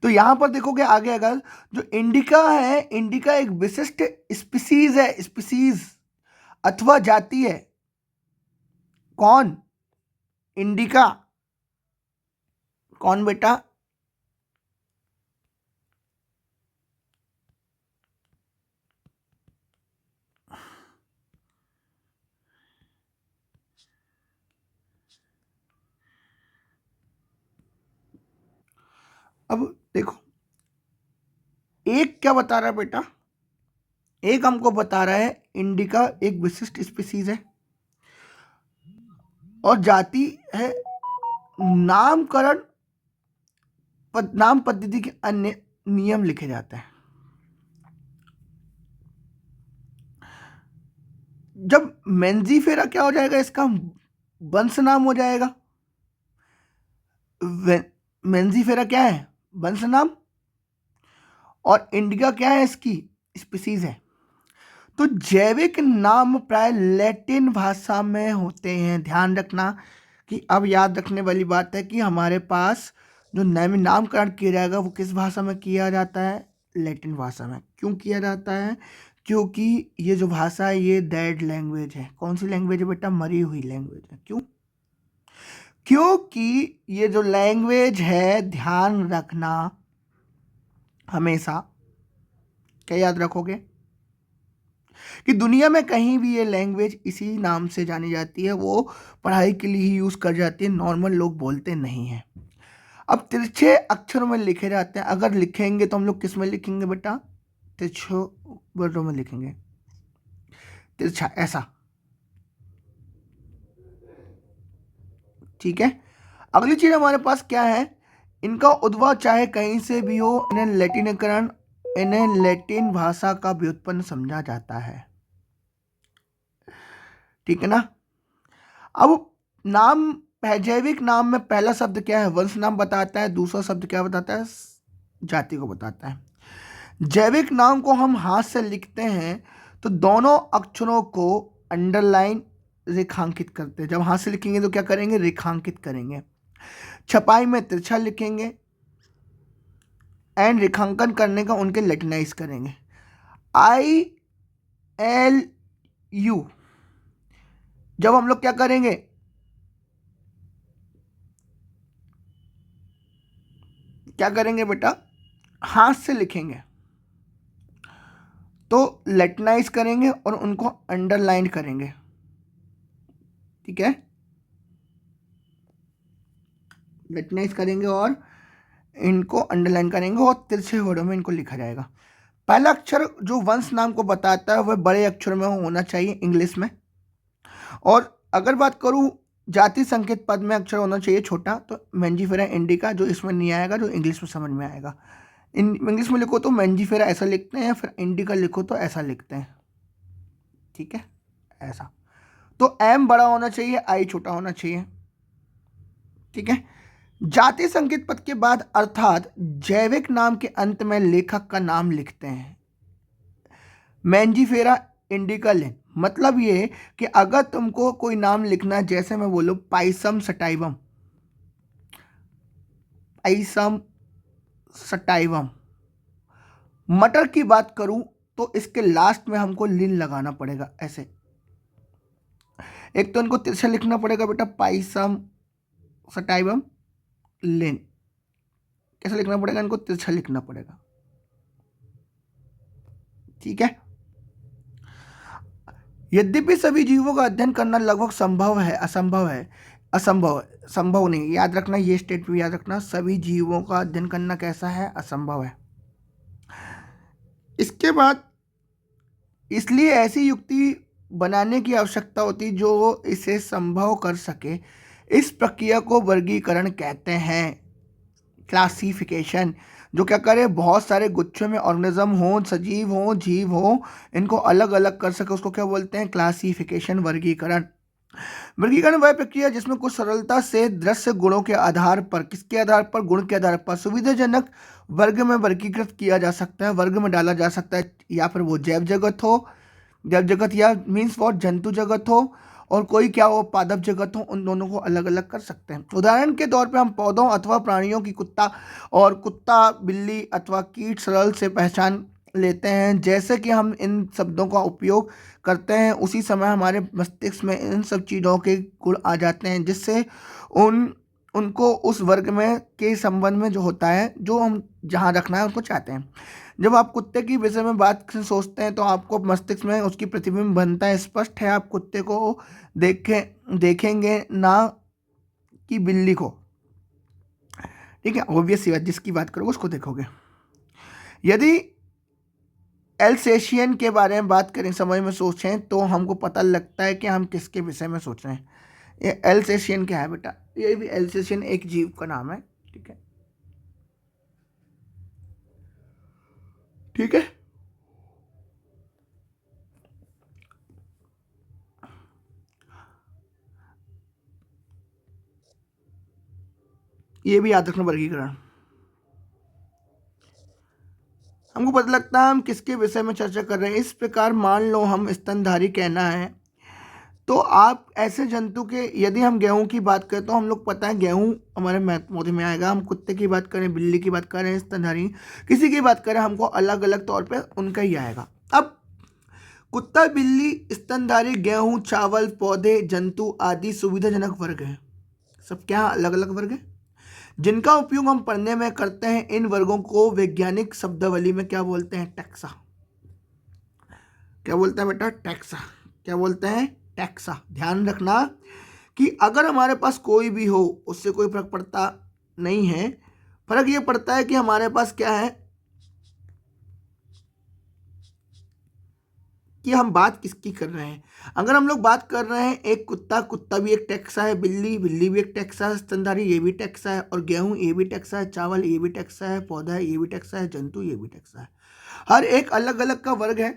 तो यहां पर देखोगे आगे, अगर जो इंडिका है, इंडिका एक विशिष्ट स्पीसीज है, स्पीसीज अथवा जाति है। कौन? इंडिका। कौन बेटा? अब देखो, एक क्या बता रहा है बेटा? एक हमको बता रहा है इंडिका एक विशिष्ट स्पीसीज है और जाति है नामकरण नाम पद्धति के अन्य नियम लिखे जाते हैं। जब मेंजीफेरा क्या हो जाएगा? इसका वंश नाम हो जाएगा। मेंजीफेरा क्या है? वंश नाम। और इंडिका क्या है? इसकी स्पीसीज है। तो जैविक नाम प्राय लैटिन भाषा में होते हैं। ध्यान रखना कि अब याद रखने वाली बात है कि हमारे पास जो नामकरण किया जाएगा वो किस भाषा में किया जाता है? लैटिन भाषा में। क्यों किया जाता है? क्योंकि ये जो भाषा है ये डेड लैंग्वेज है। कौन सी लैंग्वेज है बेटा? मरी हुई लैंग्वेज है। क्यों? क्योंकि ये जो लैंग्वेज है, ध्यान रखना हमेशा, क्या याद रखोगे कि दुनिया में कहीं भी ये लैंग्वेज इसी नाम से जानी जाती है। वो पढ़ाई के लिए ही यूज़ कर जाती है, नॉर्मल लोग बोलते नहीं हैं। अब तिरछे अक्षरों में लिखे जाते हैं। अगर लिखेंगे तो हम लोग किस में लिखेंगे बेटा? तिरछे वर्डों में लिखेंगे। तिरछा ऐसा, ठीक है। अगली चीज हमारे पास क्या है? इनका उद्भव चाहे कहीं से भी हो, इन्हें लैटिन भाषा का व्युत्पन्न समझा जाता है। ठीक है ना। अब नाम, जैविक नाम में पहला शब्द क्या है? वंश नाम बताता है। दूसरा शब्द क्या बताता है? जाति को बताता है। जैविक नाम को हम हाथ से लिखते हैं तो दोनों अक्षरों को अंडरलाइन, रेखांकित करते हैं। जब हाथ से लिखेंगे तो क्या करेंगे? रेखांकित करेंगे। छपाई में तिरछा लिखेंगे एंड रेखांकन करने का उनके लैटिनाइज करेंगे। ILU जब हम लोग क्या करेंगे? क्या करेंगे बेटा? हाथ से लिखेंगे तो लैटिनाइज करेंगे और उनको अंडरलाइन करेंगे। ठीक है, लैटिनाइज करेंगे और इनको अंडरलाइन करेंगे और तिरछे वर्डों में इनको लिखा जाएगा। पहला अक्षर जो वंश नाम को बताता है वह बड़े अक्षर में होना चाहिए, इंग्लिश में। और अगर बात करूं जाति संकेत पद में अक्षर होना चाहिए छोटा, तो मैंजीफेरा इंडिका जो इसमें नहीं आएगा, जो इंग्लिश में समझ में आएगा। इंग्लिश में लिखो तो मैंजीफेरा ऐसा लिखते हैं, फिर इंडिका लिखो तो ऐसा लिखते हैं। ठीक है, ऐसा। तो एम बड़ा होना चाहिए, आई छोटा होना चाहिए। ठीक है। जाति संकेत पद के बाद अर्थात जैविक नाम के अंत में लेखक का नाम लिखते हैं। मैंजीफेरा इंडिका लिन, मतलब ये कि अगर तुमको कोई नाम लिखना, जैसे मैं बोलूं पाइसम सटाइवम, पाइसम सटाइवम। मटर की बात करूं तो इसके लास्ट में हमको लिन लगाना पड़ेगा, ऐसे। एक तो इनको तिरछा लिखना पड़ेगा बेटा, पाइसम सटाइवम लिन। कैसे लिखना पड़ेगा? इनको तिरछा लिखना पड़ेगा। ठीक है। यद्यपि सभी जीवों का अध्ययन करना लगभग संभव है, संभव नहीं। याद रखना, ये स्टेटमेंट याद रखना, सभी जीवों का अध्ययन करना कैसा है? असंभव है। इसके बाद इसलिए ऐसी युक्ति बनाने की आवश्यकता होती जो इसे संभव कर सके। इस प्रक्रिया को वर्गीकरण कहते हैं, क्लासिफिकेशन। जो क्या करे? बहुत सारे गुच्छों में ऑर्गेनिज्म हो, सजीव हो, जीव हो, इनको अलग अलग कर सके, उसको क्या बोलते हैं? क्लासिफिकेशन, वर्गीकरण। वर्गीकरण वह प्रक्रिया जिसमें कुछ सरलता से दृश्य गुणों के आधार पर, किसके आधार पर, गुण के आधार पर सुविधाजनक वर्ग में वर्गीकृत किया जा सकता है, वर्ग में डाला जा सकता है, या फिर वो जैव जगत हो, जैव जगत या मीन्स वॉट जंतु जगत हो, और कोई क्या हो पादप जगत हो, उन दोनों को अलग अलग कर सकते हैं। उदाहरण के तौर पे हम पौधों अथवा प्राणियों की कुत्ता बिल्ली अथवा कीट सरल से पहचान लेते हैं। जैसे कि हम इन शब्दों का उपयोग करते हैं उसी समय हमारे मस्तिष्क में इन सब चीज़ों के गुण आ जाते हैं, जिससे उनको उस वर्ग में के संबंध में जो होता है, जो हम जहाँ रखना है उनको चाहते हैं। जब आप कुत्ते की विषय में बात सोचते हैं तो आपको मस्तिष्क में उसकी प्रतिबिंब बनता है। स्पष्ट है आप कुत्ते को देखेंगे ना कि बिल्ली को, ठीक है, ऑब्वियस सी बात, जिसकी बात करोगे उसको देखोगे। यदि एल्सेशियन के बारे में बात करें, समझ में सोचें, तो हमको पता लगता है कि हम किसके विषय में सोच रहे हैं। ये एल्सेशियन क्या है बेटा? ये भी एल्सेशियन एक जीव का नाम है, ठीक है, ठीक है। ये भी याद रखना वर्गीकरण। हमको पता लगता है हम किसके विषय में चर्चा कर रहे हैं। इस प्रकार मान लो हम स्तनधारी कहना है, तो आप ऐसे जंतु के, यदि हम गेहूं की बात करें तो हम लोग पता है गेहूं हमारे मोधे में आएगा। हम कुत्ते की बात करें, बिल्ली की बात करें, स्तनधारी किसी की बात करें, हमको अलग अलग तौर पे उनका ही आएगा। अब कुत्ता बिल्ली स्तनधारी गेहूं चावल पौधे जंतु आदि सुविधाजनक वर्ग है। सब क्या अलग अलग वर्ग है जिनका उपयोग हम पढ़ने में करते हैं। इन वर्गों को वैज्ञानिक शब्दावली में क्या बोलते हैं? टैक्सा। क्या बोलते हैं बेटा? टैक्सा। क्या बोलते हैं? टैक्सा। ध्यान रखना कि अगर हमारे पास कोई भी हो उससे कोई फर्क पड़ता नहीं है। फर्क ये पड़ता है कि हमारे पास क्या है, कि हम बात किसकी कर रहे हैं। अगर हम लोग बात कर रहे हैं एक कुत्ता भी एक टैक्सा है, बिल्ली भी एक टैक्सा है, स्तनधारी ये भी टैक्सा है, और गेहूं ये भी टैक्सा है, चावल ये भी टैक्सा है, पौधा ये भी टैक्सा है, जंतु ये भी टैक्सा है। हर एक अलग अलग का वर्ग है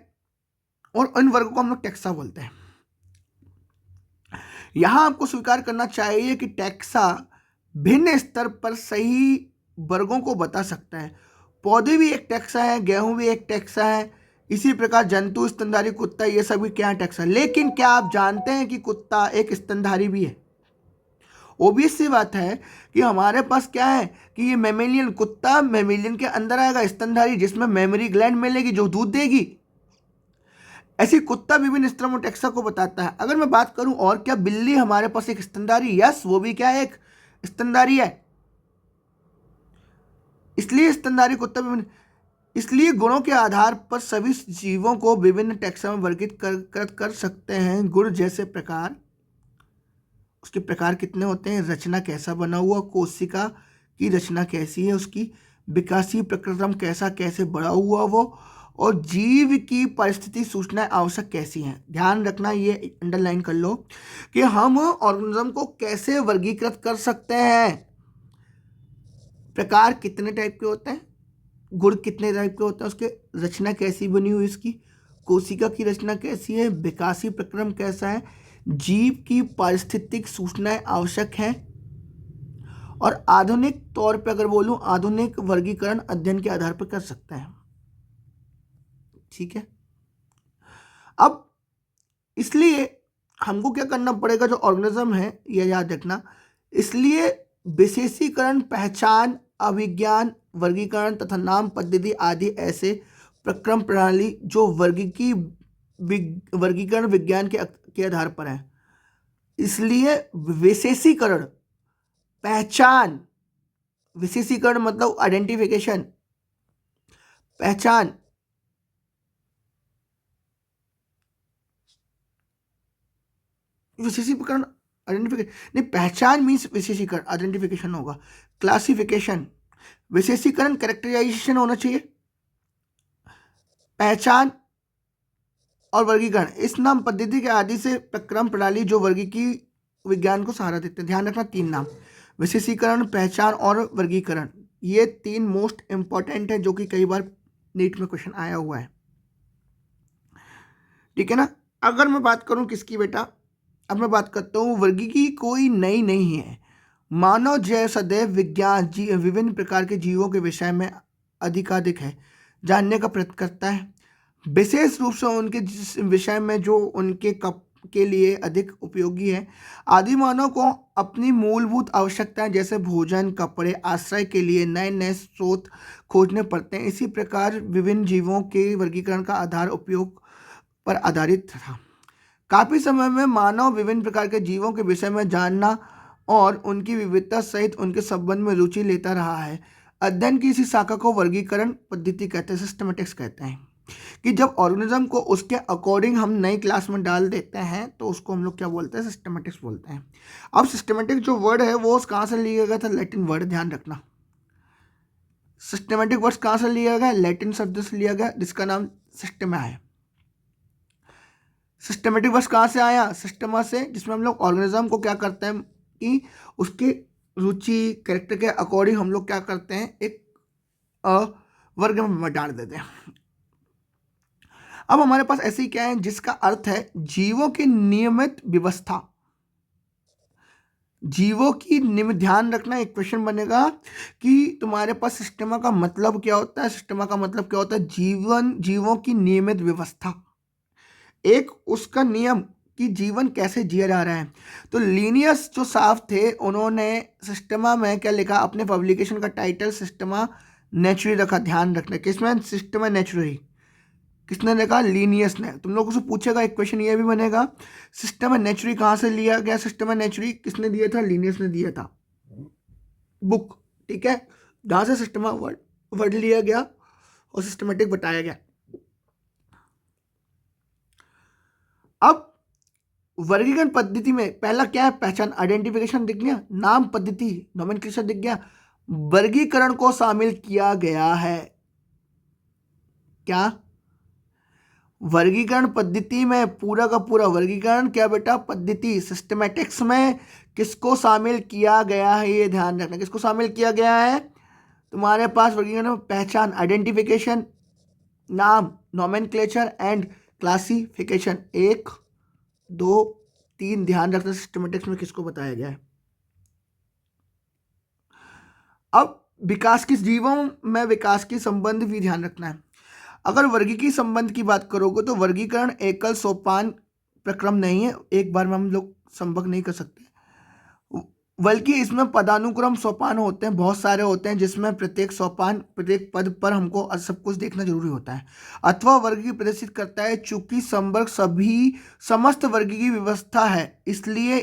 और इन वर्गों को हम लोग टैक्सा बोलते हैं। यहां आपको स्वीकार करना चाहिए कि टैक्सा भिन्न स्तर पर सही वर्गों को बता सकता है। पौधे भी एक टैक्सा है, गेहूं भी एक टैक्सा है, इसी प्रकार जंतु, स्तनधारी, कुत्ता, ये सभी क्या टैक्सा। लेकिन क्या आप जानते हैं कि कुत्ता एक स्तनधारी भी है? ओबियस सी बात है कि हमारे पास क्या है कि ये मेमेलियन, कुत्ता मेमेलियन के अंदर आएगा, स्तनधारी जिसमें मेमोरी ग्लैंड मिलेगी जो दूध देगी। ऐसी कुत्ता विभिन्न स्तरों में टैक्सा को बताता है। अगर मैं बात करूं और क्या बिल्ली हमारे पास एक स्तनधारी, यस वो भी क्या है, एक स्तनधारी है। इसलिए स्तनधारी कुत्ता विभिन्न, इसलिए गुणों के आधार पर सभी जीवों को विभिन्न टैक्सा में वर्गीकृत कर सकते हैं। गुण जैसे प्रकार, उसके प्रकार कितने होते हैं, रचना कैसा बना हुआ, कोशिका की रचना कैसी है, उसकी विकासीय प्रक्रम कैसा, कैसे बड़ा हुआ वो, और जीव की परिस्थिति सूचनाएं आवश्यक कैसी हैं। ध्यान रखना, ये अंडरलाइन कर लो कि हम ऑर्गेनिज्म को कैसे वर्गीकृत कर सकते हैं। प्रकार कितने टाइप के होते हैं, गुण कितने टाइप के होते हैं, उसके रचना कैसी बनी हुई, इसकी कोशिका की रचना कैसी है, विकासीय प्रक्रम कैसा है, जीव की पारिस्थितिक सूचनाएं आवश्यक हैं, और आधुनिक तौर पर अगर बोलूं, आधुनिक वर्गीकरण अध्ययन के आधार पर कर सकते हैं। ठीक है। अब इसलिए हमको क्या करना पड़ेगा, जो ऑर्गेनिज्म है ये याद रखना, इसलिए विशेषीकरण, पहचान, अभिज्ञान, वर्गीकरण तथा नाम पद्धति आदि ऐसे प्रक्रम प्रणाली जो वर्गीकरण विज्ञान के आधार पर है। इसलिए विशेषीकरण, पहचान, विशेषीकरण मतलब आइडेंटिफिकेशन, पहचान, विशेषीकरण आइडेंटिफिकेशन नहीं, पहचान मीन्स विशेषीकरण, आइडेंटिफिकेशन होगा, क्लासिफिकेशन, विशेषीकरण कैरेक्टराइजेशन होना चाहिए, पहचान और वर्गीकरण इस नाम पद्धति के आदि से प्रक्रम प्रणाली जो वर्गीकी विज्ञान को सहारा देते हैं। ध्यान रखना, 3 नाम, विशेषीकरण, पहचान और वर्गीकरण, ये 3 मोस्ट इंपॉर्टेंट है जो कि कई बार नीट में क्वेश्चन आया हुआ है। ठीक है ना। अगर मैं बात करूं किसकी बेटा, अब मैं बात करता हूँ, वर्गीकी कोई नई नहीं है। मानव जय सदैव विज्ञान विभिन्न प्रकार के जीवों के विषय में अधिकाधिक है जानने का प्रयत्न करता है, विशेष रूप से उनके जिस विषय में जो उनके कप के लिए अधिक उपयोगी है। आदि मानव को अपनी मूलभूत आवश्यकताएं जैसे भोजन, कपड़े, आश्रय के लिए नए नए स्रोत खोजने पड़ते हैं। इसी प्रकार विभिन्न जीवों के वर्गीकरण का आधार उपयोग पर आधारित था। काफी समय में मानव विभिन्न प्रकार के जीवों के विषय में जानना और उनकी विविधता सहित उनके संबंध में रुचि लेता रहा है। अध्ययन की इसी शाखा को वर्गीकरण पद्धति कहते हैं, सिस्टमेटिक्स कहते हैं। कि जब ऑर्गेनिज्म को उसके अकॉर्डिंग हम नई क्लास में डाल देते हैं तो उसको हम लोग क्या बोलते हैं, सिस्टमेटिक्स बोलते हैं। अब सिस्टमेटिक जो वर्ड है वो कहाँ से लिया गया था, लैटिन वर्ड, ध्यान रखना। सिस्टमेटिक वर्ड कहाँ से लिया गया, लैटिन शब्द से लिया गया जिसका नाम सिस्टमा है। सिस्टमेटिक वर्ड कहाँ से आया, सिस्टमा से, जिसमें हम लोग ऑर्गेनिज्म को क्या करते हैं कि उसके रुचि कैरेक्टर के अकॉर्डिंग हम लोग क्या करते हैं, एक वर्ग में डाल देते हैं। अब हमारे पास ऐसे ही क्या है जिसका अर्थ है जीवों की नियमित व्यवस्था। जीवों की ध्यान रखना, एक क्वेश्चन बनेगा कि तुम्हारे पास सिस्टमा का मतलब क्या होता है। सिस्टमा का मतलब क्या होता है, जीवों की नियमित व्यवस्था, एक उसका नियम कि जीवन कैसे जिया जा रहा है। तो लीनियस जो साफ थे उन्होंने सिस्टमा में क्या लिखा, अपने पब्लिकेशन का टाइटल सिस्टमा नेचुरली रखा। ध्यान रखना किसमें, सिस्टमा नेचुरली। किसने लिखा, लीनियस ने। तुम लोगों से पूछेगा एक क्वेश्चन ये भी बनेगा, सिस्टम नेचुरली कहाँ से लिया गया, सिस्टम नेचुरली किसने दिया था, लीनियस ने दिया था, बुक। ठीक है, जहाँ से सिस्टम वर्ड लिया गया और सिस्टमेटिक बताया गया। अब वर्गीकरण पद्धति में पहला क्या है, पहचान, आइडेंटिफिकेशन दिख गया, नाम पद्धति नोमेनक्लेचर दिख गया, वर्गीकरण को शामिल किया गया है। क्या, वर्गीकरण पद्धति में पूरा का पूरा वर्गीकरण क्या बेटा, पद्धति, सिस्टमेटिक्स में किसको शामिल किया गया है, ये ध्यान रखना। किसको शामिल किया गया है, तुम्हारे पास वर्गीकरण में पहचान, आइडेंटिफिकेशन, नाम, नोमेनक्लेचर एंड क्लासिफिकेशन। 1 2 3 ध्यान रखना, सिस्टमेटिक्स में किसको बताया गया है। अब विकास की, जीवों में विकास की संबंध भी ध्यान रखना है। अगर वर्गीकी संबंध की बात करोगे तो वर्गीकरण एकल सोपान प्रक्रम नहीं है, एक बार में हम लोग संभव नहीं कर सकते, बल्कि इसमें पदानुक्रम सोपान होते हैं, बहुत सारे होते हैं, जिसमें प्रत्येक सोपान, प्रत्येक पद पर हमको सब कुछ देखना जरूरी होता है। अथवा वर्गीकी प्रदर्शित करता है, चूंकि संवर्ग सभी समस्त वर्गीकी व्यवस्था है, इसलिए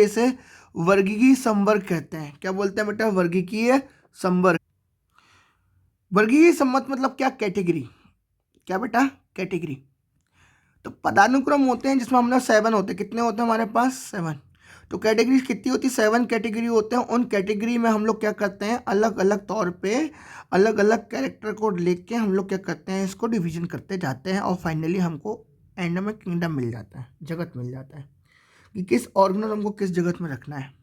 इसे वर्गीकी संवर्ग कहते हैं। क्या बोलते हैं बेटा, वर्गीकीय संवर्ग। वर्गीकीय संमत मतलब क्या, कैटेगरी। क्या बेटा, कैटेगरी। तो पदानुक्रम होते हैं जिसमें हम लोग 7 होते हैं, कितने होते हैं हमारे पास, 7। तो कैटेगरी कितनी होती है, 7 कैटेगरी होते हैं। उन कैटेगरी में हम लोग क्या करते हैं, अलग अलग तौर पे अलग अलग कैरेक्टर को लेके हम लोग क्या करते हैं, इसको डिवीजन करते जाते हैं और फाइनली हमको एंड में किंगडम मिल जाता है, जगत मिल जाता है कि किस ऑर्गेनिज्म को किस जगत में रखना है।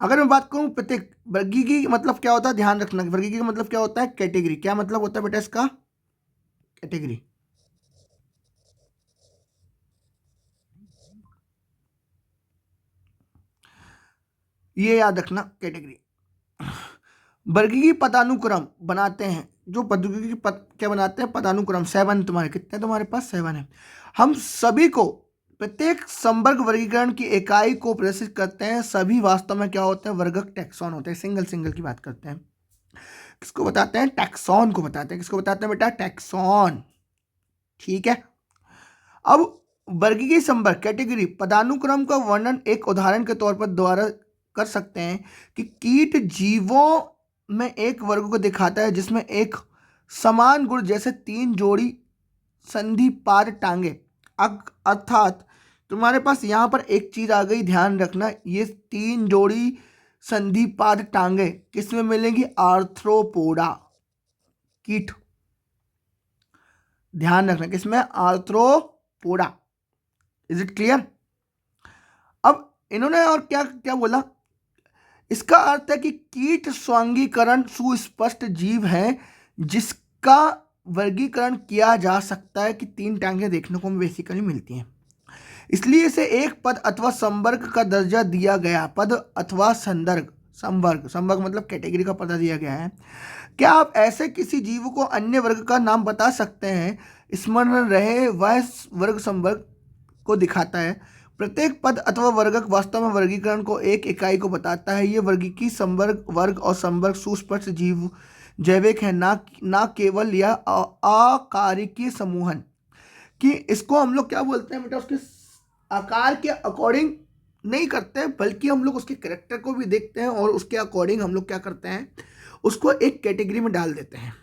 अगर मैं बात करूं प्रत्येक, वर्गीकी मतलब क्या होता है, ध्यान रखना, वर्गीकी का मतलब क्या होता है, कैटेगरी। क्या मतलब होता है बेटा इसका, कैटेगरी। ये याद रखना, कैटेगरी। वर्गीकी पदानुक्रम बनाते हैं, जो वर्गीकी क्या बनाते हैं, पदानुक्रम। 7 तुम्हारे, कितने तुम्हारे पास, 7 है। हम सभी को प्रत्येक संवर्ग वर्गीकरण की इकाई को प्रदर्शित करते हैं। सभी वास्तव में क्या होते हैं, वर्गक टैक्सॉन होते हैं। सिंगल की बात करते हैं, किसको बताते हैं, टैक्सॉन को बताते हैं। किसको बताते हैं बेटा, टैक्सॉन। ठीक है। अब वर्गीकीय संवर्ग, कैटेगरी, पदानुक्रम का वर्णन एक उदाहरण के तौर पर द्वारा कर सकते हैं कि कीट जीवों में एक वर्ग को दिखाता है जिसमें एक समान गुण जैसे 3 जोड़ी संधिपाद टांगे। अर्थात तुम्हारे पास यहां पर एक चीज आ गई, ध्यान रखना, ये 3 जोड़ी संधिपाद टांगे किसमें मिलेंगी, आर्थ्रोपोडा, कीट। ध्यान रखना किसमें, आर्थ्रोपोडा। Is it clear. अब इन्होंने और क्या क्या बोला, इसका अर्थ है कि कीट स्वांगीकरण सुस्पष्ट जीव है जिसका वर्गीकरण किया जा सकता है कि 3 टांगें देखने को बेसिकली मिलती हैं। इसलिए इसे एक पद अथवा संवर्ग का दर्जा दिया गया। पद अथवा संदर्भ, संवर्ग, संवर्ग मतलब कैटेगरी का पद दिया गया है। क्या आप ऐसे किसी जीव को अन्य वर्ग का नाम बता सकते हैं? स्मरण रहे, वह वर्ग संवर्ग को दिखाता है। प्रत्येक पद अथवा वर्गक वास्तव में वर्गीकरण को एक इकाई को बताता है। ये वर्गीकी संवर्ग, वर्ग और संवर्ग सुस्पष्ट जीव जैविक है, ना केवल यह आकारिकीय समूहन। कि इसको हम लोग क्या बोलते हैं बेटा, उसके आकार के अकॉर्डिंग नहीं करते हैं, बल्कि हम लोग उसके कैरेक्टर को भी देखते हैं और उसके अकॉर्डिंग हम लोग क्या करते हैं, उसको एक कैटेगरी में डाल देते हैं।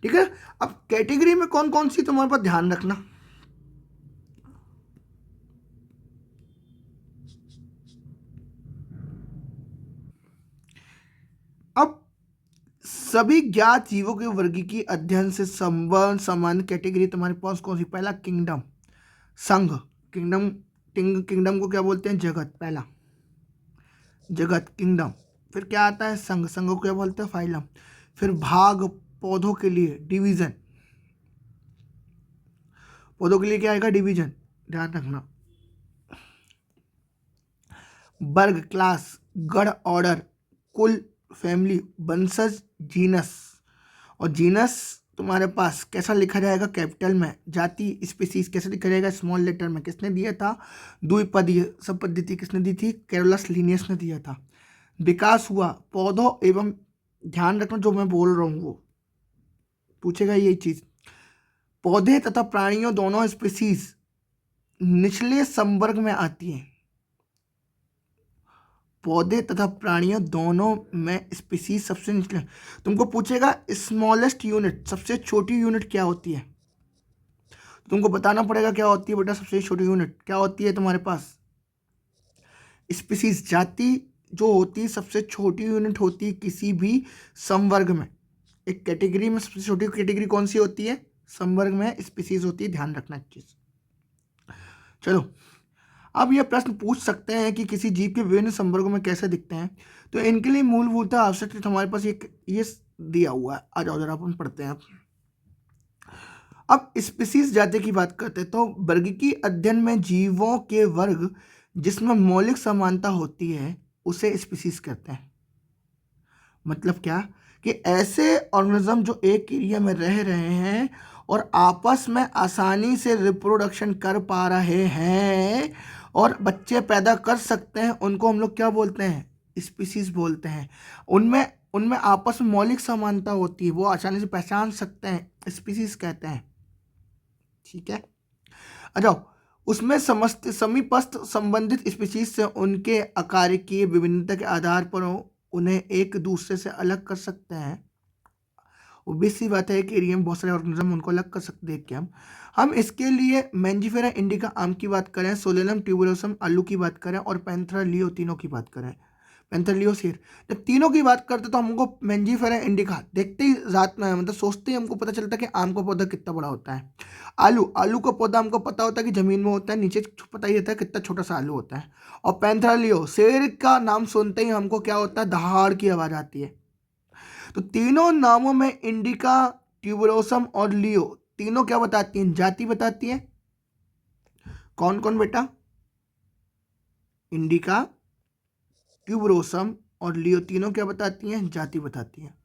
ठीक है। अब कैटेगरी में कौन कौन सी, तुम्हारे पास ध्यान रखना। अब सभी ज्ञात जीवों के वर्गीकी अध्ययन से संबंध समान कैटेगरी तुम्हारे पास कौन सी? पहला किंगडम, संघ। किंगडम, किंगडम को क्या बोलते हैं? जगत। पहला जगत, किंगडम। फिर क्या आता है? संघ, संघ को क्या बोलते हैं? फाइलम। फिर भाग, पौधों के लिए डिवीजन, पौधों के लिए क्या आएगा? डिवीजन, ध्यान रखना। वर्ग, क्लास, गण, ऑर्डर, कुल, फैमिली, वंशज, जीनस। और जीनस तुम्हारे पास कैसा लिखा जाएगा? कैपिटल में। जाति, स्पीसीज कैसे लिखा जाएगा? स्मॉल लेटर में। किसने दिया था? द्विपदीय सब पद्धति किसने दी थी? कैरोलस लिनियस ने दिया था। विकास हुआ पौधों एवं, ध्यान रखना जो मैं बोल रहा हूँ वो पूछेगा यही चीज। पौधे तथा प्राणियों दोनों स्पीसीज निचले संवर्ग में आती हैं। पौधे तथा प्राणियों दोनों में स्पीसीज सबसे निचले। तुमको पूछेगा स्मॉलेस्ट यूनिट, सबसे छोटी यूनिट क्या होती है? तुमको बताना पड़ेगा क्या होती है बेटा सबसे छोटी यूनिट क्या होती है तुम्हारे पास? स्पीसीज, जाति जो होती है सबसे छोटी यूनिट होती है किसी भी संवर्ग में। एक कैटेगरी में सबसे छोटी कैटेगरी कौन सी होती है? संवर्ग में स्पीसीज होती है, ध्यान रखना एक चीज। चलो, अब यह प्रश्न पूछ सकते हैं कि किसी जीव के विभिन्न संवर्गों में कैसे दिखते हैं। तो इनके लिए मूलभूत आवश्यक हमारे पास ये दिया हुआ है। आ जाओ जरा अपन पढ़ते हैं। अब स्पीसीज जाति की बात करते हैं तो वर्गीकी अध्ययन में जीवों के वर्ग जिसमें मौलिक समानता होती है उसे स्पीसीज कहते हैं। मतलब क्या कि ऐसे ऑर्गेनिज्म जो एक एरिया में रह रहे हैं और आपस में आसानी से रिप्रोडक्शन कर पा रहे हैं और बच्चे पैदा कर सकते हैं, उनको हम लोग क्या बोलते हैं? स्पीसीज बोलते हैं। उनमें उनमें आपस में मौलिक समानता होती है, वो आसानी से पहचान सकते हैं, स्पीसीज कहते हैं। ठीक है। आ जाओ, उसमें समस्त समीपस्थ संबंधित स्पीशीज से उनके आकारिकीय विभिन्नता के आधार पर उन्हें एक दूसरे से अलग कर सकते हैं। obvious सी बात है कि एरिया में बहुत सारे ऑर्गेनिज्म उनको अलग कर सकते हैं। क्या हम इसके लिए मैंजीफेरा इंडिका आम की बात करें, सोलेनम ट्यूबरोसम आलू की बात करें और पैंथेरा लियो तीनों की बात करें, पैंथेरा लियो शेर, जब तीनों की बात करते तो हमको मैंजीफेरा इंडिका देखते ही रात में मतलब सोचते ही हमको पता चलता है कि आम का पौधा कितना बड़ा होता है। आलू, आलू का पौधा हमको पता होता है कि जमीन में होता है, नीचे पता ही रहता है कितना छोटा सा आलू होता है। और पैंथेरा लियो शेर का नाम सुनते ही हमको क्या होता है? दहाड़ की आवाज आती है। तो तीनों नामों में इंडिका, ट्यूबरोसम और लियो तीनों क्या बताती हैं? जाति बताती हैं। कौन कौन बेटा? इंडिका, ट्यूबरोसम और लियो तीनों क्या बताती हैं? जाति बताती हैं।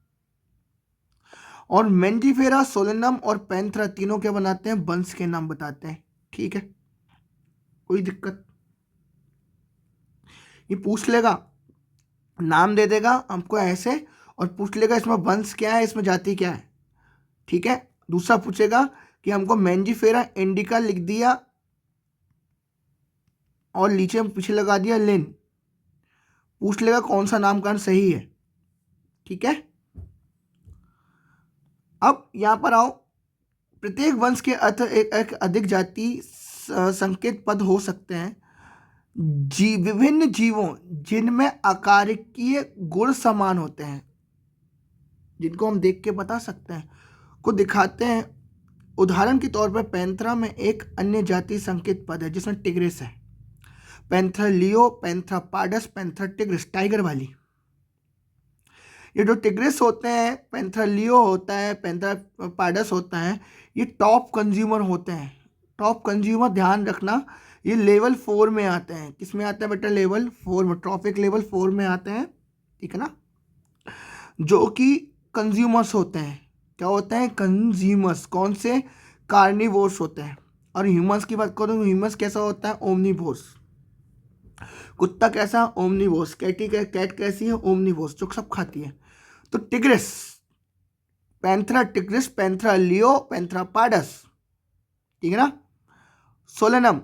और मैंजीफेरा, सोलेनम और पैंथेरा तीनों क्या बनाते हैं? वंश के नाम बताते हैं। ठीक है, कोई दिक्कत? ये पूछ लेगा, नाम दे देगा हमको ऐसे और पूछ लेगा इसमें वंश क्या है, इसमें जाति क्या है। ठीक है। दूसरा पूछेगा कि हमको मैंजीफेरा इंडिका लिख दिया और नीचे पीछे लगा दिया लिन, पूछ लेगा कौन सा नामकरण सही है। ठीक है। अब यहां पर आओ, प्रत्येक वंश के अर्थ एक अधिक जाति संकेत पद हो सकते हैं। विभिन्न जीवों जिनमें आकारिकीय गुण समान होते हैं, जिनको हम देख के बता सकते हैं, को दिखाते हैं। उदाहरण के तौर पर पैंथेरा में एक अन्य जाति संकेत पद है जिसमें टिग्रिस है। Panthera leo, Panthera pardus, Panthera tigris, tiger वाली। ये जो टिग्रिस होते हैं, पैंथेरा लियो होता है, पैंथेरा पार्डस होता है, ये टॉप कंज्यूमर होते हैं। टॉप कंज्यूमर, ध्यान रखना ये लेवल 4 में आते हैं। किस में आते हैं बेटा? लेवल 4 में, ट्रॉफिक लेवल 4 में आते हैं, ठीक है ना। जो कि कंज्यूमर्स होते हैं, क्या होते हैं? कंज्यूमर्स। कौन से? कार्निवोर्स होते हैं। और ह्यूमंस की बात करूँ, ह्यूमंस कैसा होता है? ओमनीवोर्स। कुत्ता कैसा? ओमनीवोर्स। कैट कैसी है? ओमनीवोर्स, जो सब खाती है। तो tigris, Panthera tigris, Panthera leo, Panthera pardus, ठीक है ना। Solanum,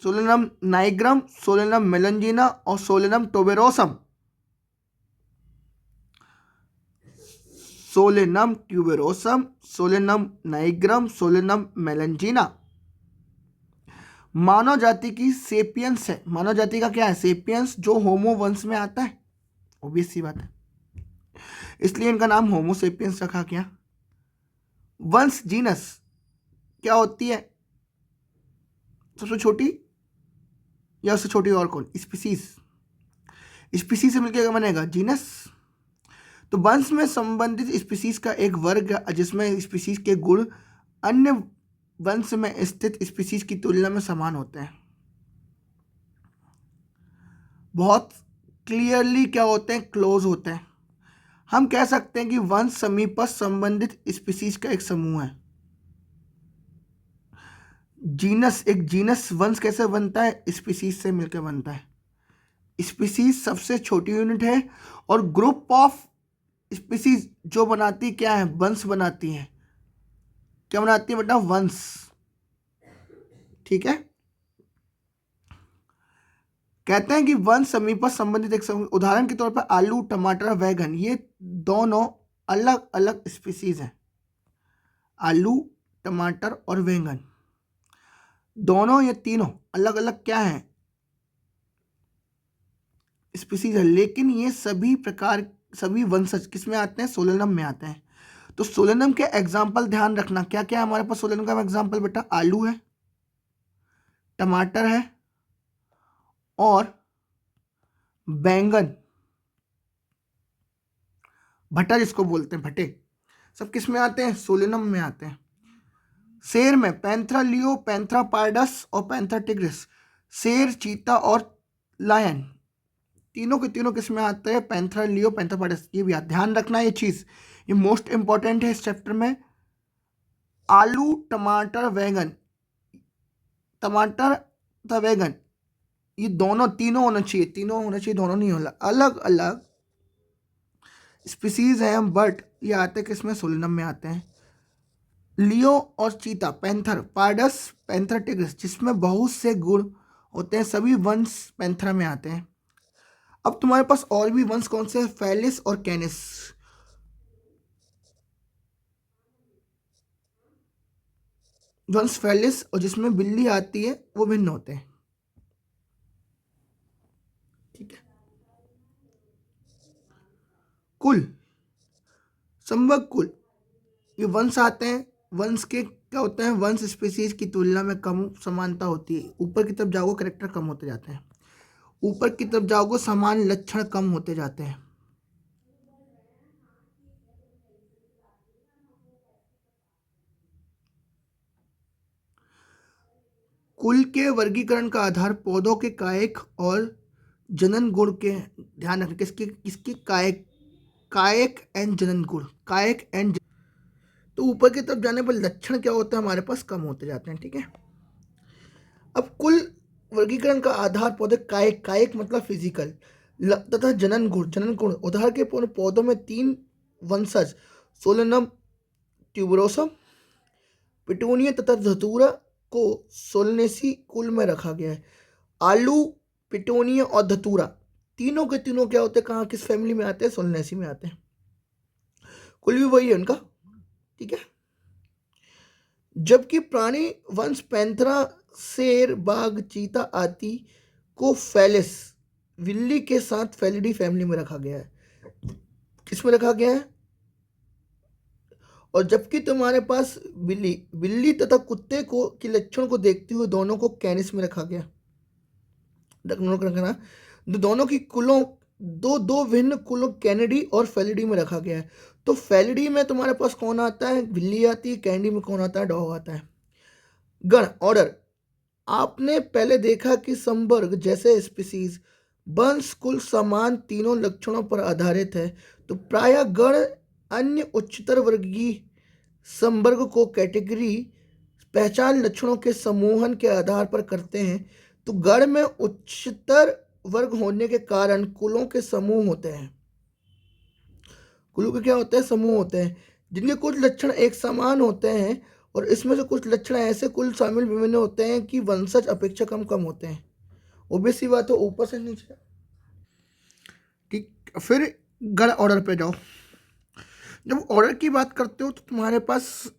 Solanum nigrum, Solanum melongena और Solanum tuberosum. Solanum tuberosum, Solanum nigrum, Solanum melongena. मानव जाति की सेपियंस है। मानव जाति का क्या है? सेपियंस, जो होमो वंश में आता है, ऑब्वियस सी बात है, इसलिए इनका नाम होमो सेपियंस रखा गया। वंश जीनस क्या होती है? सबसे छोटी या उससे छोटी और कौन? स्पीसीज। स्पीसीज से मिलकर क्या बनेगा? जीनस। तो वंश में संबंधित स्पीसीज का एक वर्ग जिसमें स्पीसीज के गुण अन्य वंश में स्थित स्पीसीज की तुलना में समान होते हैं। बहुत क्लियरली क्या होते हैं? क्लोज होते हैं। हम कह सकते हैं कि वंश समीपस्थ संबंधित स्पीसीज का एक समूह है। जीनस, एक जीनस वंश कैसे बनता है? स्पीसीज से मिलकर बनता है। स्पीसीज सबसे छोटी यूनिट है और ग्रुप ऑफ स्पीसीज जो बनाती क्या है? वंश बनाती है। क्या बनाती है बेटा? वंश, ठीक है। कहते हैं कि वंश समीपस्थ संबंधित एक समूह। उदाहरण के तौर पर आलू, टमाटर, बैगन, ये दोनों अलग अलग स्पीसीज हैं। आलू, टमाटर और बैंगन, दोनों ये तीनों अलग अलग क्या है? स्पीसीज है। लेकिन ये सभी वंशज किस में आते हैं? सोलेनम में आते हैं। तो सोलेनम के एग्जाम्पल ध्यान रखना, क्या क्या है हमारे पास सोलेनम का एग्जाम्पल बेटा? आलू है, टमाटर है और बैंगन, भट्टा जिसको बोलते हैं, भट्टे, सब किस में आते हैं? सोलेनम में आते हैं। शेर में पैंथरा लियो, पैंथरा पार्डस और पैंथरा टिग्रिस। शेर, चीता और लायन, तीनों के तीनों किस में आते हैं? Panthera leo, Panthera pardus. ये भी ध्यान रखना, ये चीज ये मोस्ट इंपॉर्टेंट है इस चैप्टर में। आलू, टमाटर, बैंगन, टमाटर तथा बैंगन, ये दोनों तीनों होना चाहिए, तीनों होना चाहिए, दोनों नहीं होला। अलग अलग स्पीसीज हैं, बट ये आते किस में? सोलेनम में आते हैं। लियो और चीता, पैंथर, पार्डस, पैंथर टिग्रिस, जिसमें बहुत से गुण होते हैं, सभी वंश पैंथरा में आते हैं। अब तुम्हारे पास और भी वंश कौन से हैं? फेलिस और कैनिस। वंश फेलिस और जिसमें बिल्ली आती है वो भिन्न होते हैं, ठीक है। कुल, संवर्ग कुल, ये वंश आते हैं। वंश के क्या होता है? वंश स्पीसीज की तुलना में कम समानता होती है। ऊपर की तरफ जाओगे करेक्टर कम होते जाते हैं, ऊपर की तरफ जाओगे समान लक्षण कम होते जाते हैं। कुल के वर्गीकरण का आधार पौधों के कायक और जनन गुण के, ध्यान रखना किसके किसके? कायक, कायक एंड जनन गुण, कायक एंड। तो ऊपर की तरफ जाने पर लक्षण क्या होता है हमारे पास? कम होते जाते हैं, ठीक है। अब कुल वर्गीकरण का आधार पौधे कायक, कायक मतलब फिजिकल, तथा जनन गुण, जनन गुण। उदाहरण के पौधों में 3 वंशज सोलेनम ट्यूबरोसम, पिटूनिया तथा धतूरा को सोलनेसी कुल में रखा गया है। आलू, पिटूनिया और धतूरा, तीनों के तीनों क्या होते हैं? कहाँ, किस फैमिली में आते हैं? सोलनेसी में आते हैं। कुल भी वही है उनका, ठीक है। जबकि प्राणी वंश पैंथरा, शेर, बाघ, चीता आदि को फेलिस, बिल्ली के साथ फेलिडी फैमिली में रखा गया है। किस में रखा गया है? और जबकि तुम्हारे पास बिल्ली तथा कुत्ते को के लक्षण को देखते हुए दोनों को कैनिस में रखा गया। रखना दोनों की कुलों, दो दो भिन्न कुलों कैनेडी और फेलिडी में रखा गया है। तो फेलिडी में तुम्हारे पास कौन आता है? बिल्ली आती है। कैनेडी में कौन आता है? डॉग आता है। गण ऑर्डर। आपने पहले देखा कि संवर्ग जैसे स्पीसीज वंश कुल समान तीनों लक्षणों पर आधारित है, तो प्रायः गण अन्य उच्चतर वर्गीय संवर्ग को कैटेगरी पहचान लक्षणों के समूहन के आधार पर करते हैं। तो गण में उच्चतर वर्ग होने के कारण कुलों के समूह होते हैं। कुलों के क्या होते हैं? समूह होते हैं, जिनके कुछ लक्षण एक समान होते हैं, और इसमें से कुछ लक्षण ऐसे कुल शामिल विभिन्न होते हैं कि वंशज अपेक्षा कम कम होते हैं। ओबवियस सी बात है, ऊपर से नीचे। ठीक, फिर गण ऑर्डर पे जाओ। जब ऑर्डर की बात करते हो तो तुम्हारे पास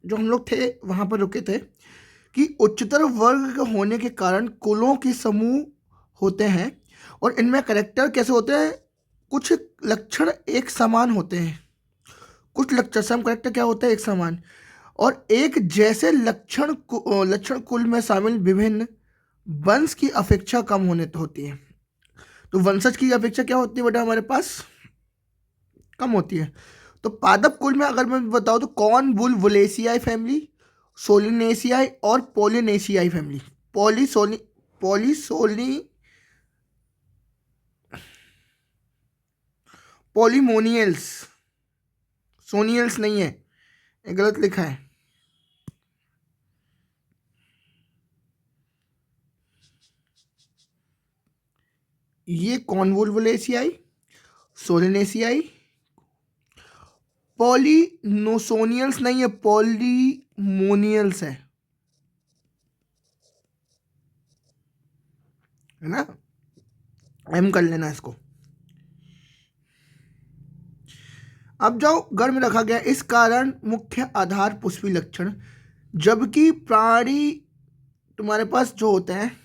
जो हम लोग थे वहाँ पर रुके थे कि उच्चतर वर्ग होने के कारण कुलों के समूह होते हैं, और इनमें करेक्टर कैसे होते हैं? कुछ लक्षण एक समान होते हैं। कुछ लक्षण सम करेक्टर क्या होता है? एक समान, और एक जैसे लक्षण लक्षण कुल में शामिल विभिन्न वंश की अपेक्षा कम होने होती है। तो वंशज की अपेक्षा क्या होती है बेटा? हमारे पास कम होती है। तो पादप कुल में अगर मैं बताऊं तो कॉर्न वुल वुलेसियाई फैमिली, सोलिनेसियाई और पोलिनेसियाई फैमिली, पॉलीमोनियल्स, सोनियल्स नहीं है, ये गलत लिखा है। ये कॉन्वोल्वुलेसियाई, सोलिनेसियाई, पॉलीनोसोनियल्स नहीं है, पॉलीमोनियल्स है ना? एम कर लेना इसको। अब जाओ गण में रखा गया, इस कारण मुख्य आधार पुष्पी लक्षण, जबकि प्राणी तुम्हारे पास जो होते हैं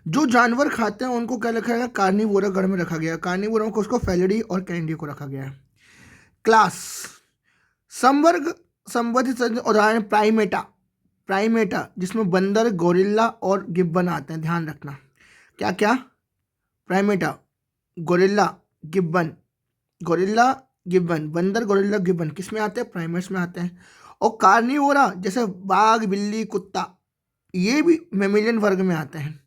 जो जानवर खाते हैं उनको क्या रखा गया? कार्निवोरा गण में रखा गया। कार्निवोरा को उसको फेलिडी और कैंडी को रखा गया है। क्लास संवर्ग संबंधित उदाहरण प्राइमेटा, प्राइमेटा जिसमें बंदर, गोरिल्ला और गिब्बन आते हैं। ध्यान रखना क्या क्या? Primata, gorilla, Gibbon, gorilla Gibbon, बंदर गोरिल्ला गिब्बन किस में आते हैं? प्राइमेट्स में आते हैं। और कार्निवोरा जैसे बाघ, बिल्ली, कुत्ता, ये भी मेमिलियन वर्ग में आते हैं।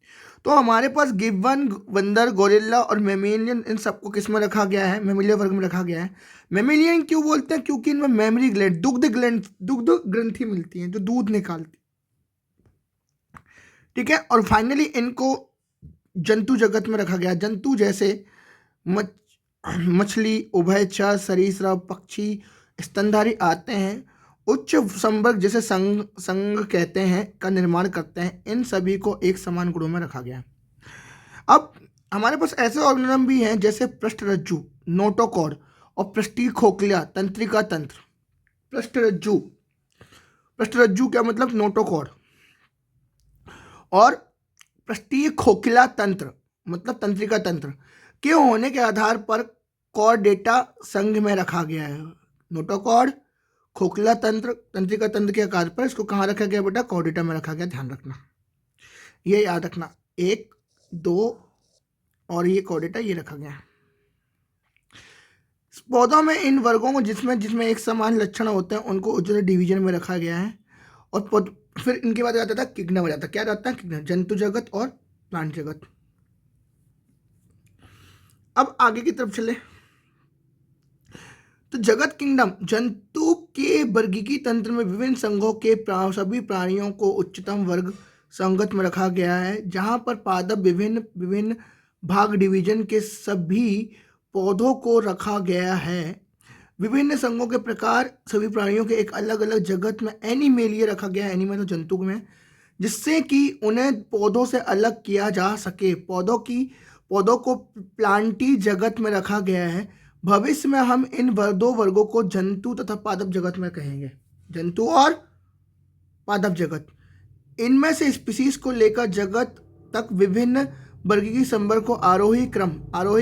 तो हमारे पास गिब्बन, बंदर, गोरिल्ला और मेमिलियन, इन सबको किस में रखा गया है? मेमिलियन वर्ग में रखा गया है। मेमिलियन क्यों बोलते हैं? क्योंकि इनमें मेमरी ग्लैंड, दुग्ध ग्रंथि मिलती है जो दूध निकालती। ठीक है, और फाइनली इनको जंतु जगत में रखा गया। जंतु जैसे मछली, उभयचर, सरीसृप, पक्षी, स्तनधारी आते हैं। उच्च संवर्ग जैसे संघ कहते हैं का निर्माण करते हैं। इन सभी को एक समान गुणों में रखा गया है। अब हमारे पास ऐसे ऑर्गेनिज्म भी हैं जैसे पृष्ठरज्जु, नोटोकॉर्ड, और पृष्ठीय खोखला तंत्रिका तंत्र। पृष्ठरज्जु, पृष्ठरज्जु क्या मतलब? नोटोकॉर्ड। और पृष्ठीय खोखला तंत्र मतलब तंत्रिका तंत्र के होने के आधार पर कॉर्डेटा संघ में रखा गया है। नोटोकॉर्ड, खोखला तंत्र, तंत्रिका तंत्र के आकार पर इसको कहाँ रखा गया बेटा? कॉर्डेटा में रखा गया। ध्यान रखना, ये याद रखना, 1, 2 और ये कॉर्डेटा ये रखा गया। पौधों में इन वर्गों को जिसमें एक समान लक्षण होते हैं उनको उज्ज्वल डिवीजन में रखा गया है। और फिर इनके बाद आता था किंगडम हो जाता। क्या जाता है? किंगडम, जंतु जगत और प्लांट जगत। अब आगे की तरफ चले तो जगत किंगडम, जंतु के वर्गीकी तंत्र में विभिन्न संघों के सभी प्राणियों को उच्चतम वर्ग संगत में रखा गया है, जहां पर पादप विभिन्न विभिन्न भाग डिवीजन के सभी पौधों को रखा गया है। विभिन्न संघों के प्रकार सभी प्राणियों के एक अलग अलग जगत में एनिमेलिया रखा गया है। एनिमल तो जंतु में, जिससे कि उन्हें पौधों से अलग किया जा सके। पौधों को प्लांटी जगत में रखा गया है। भविष्य में हम इन दो वर्गों को जंतु तथा पादप जगत में कहेंगे। जंतु और पादप जगत, इनमें से स्पीसीज को लेकर जगत तक विभिन्न वर्गीय संवर्ग को आरोही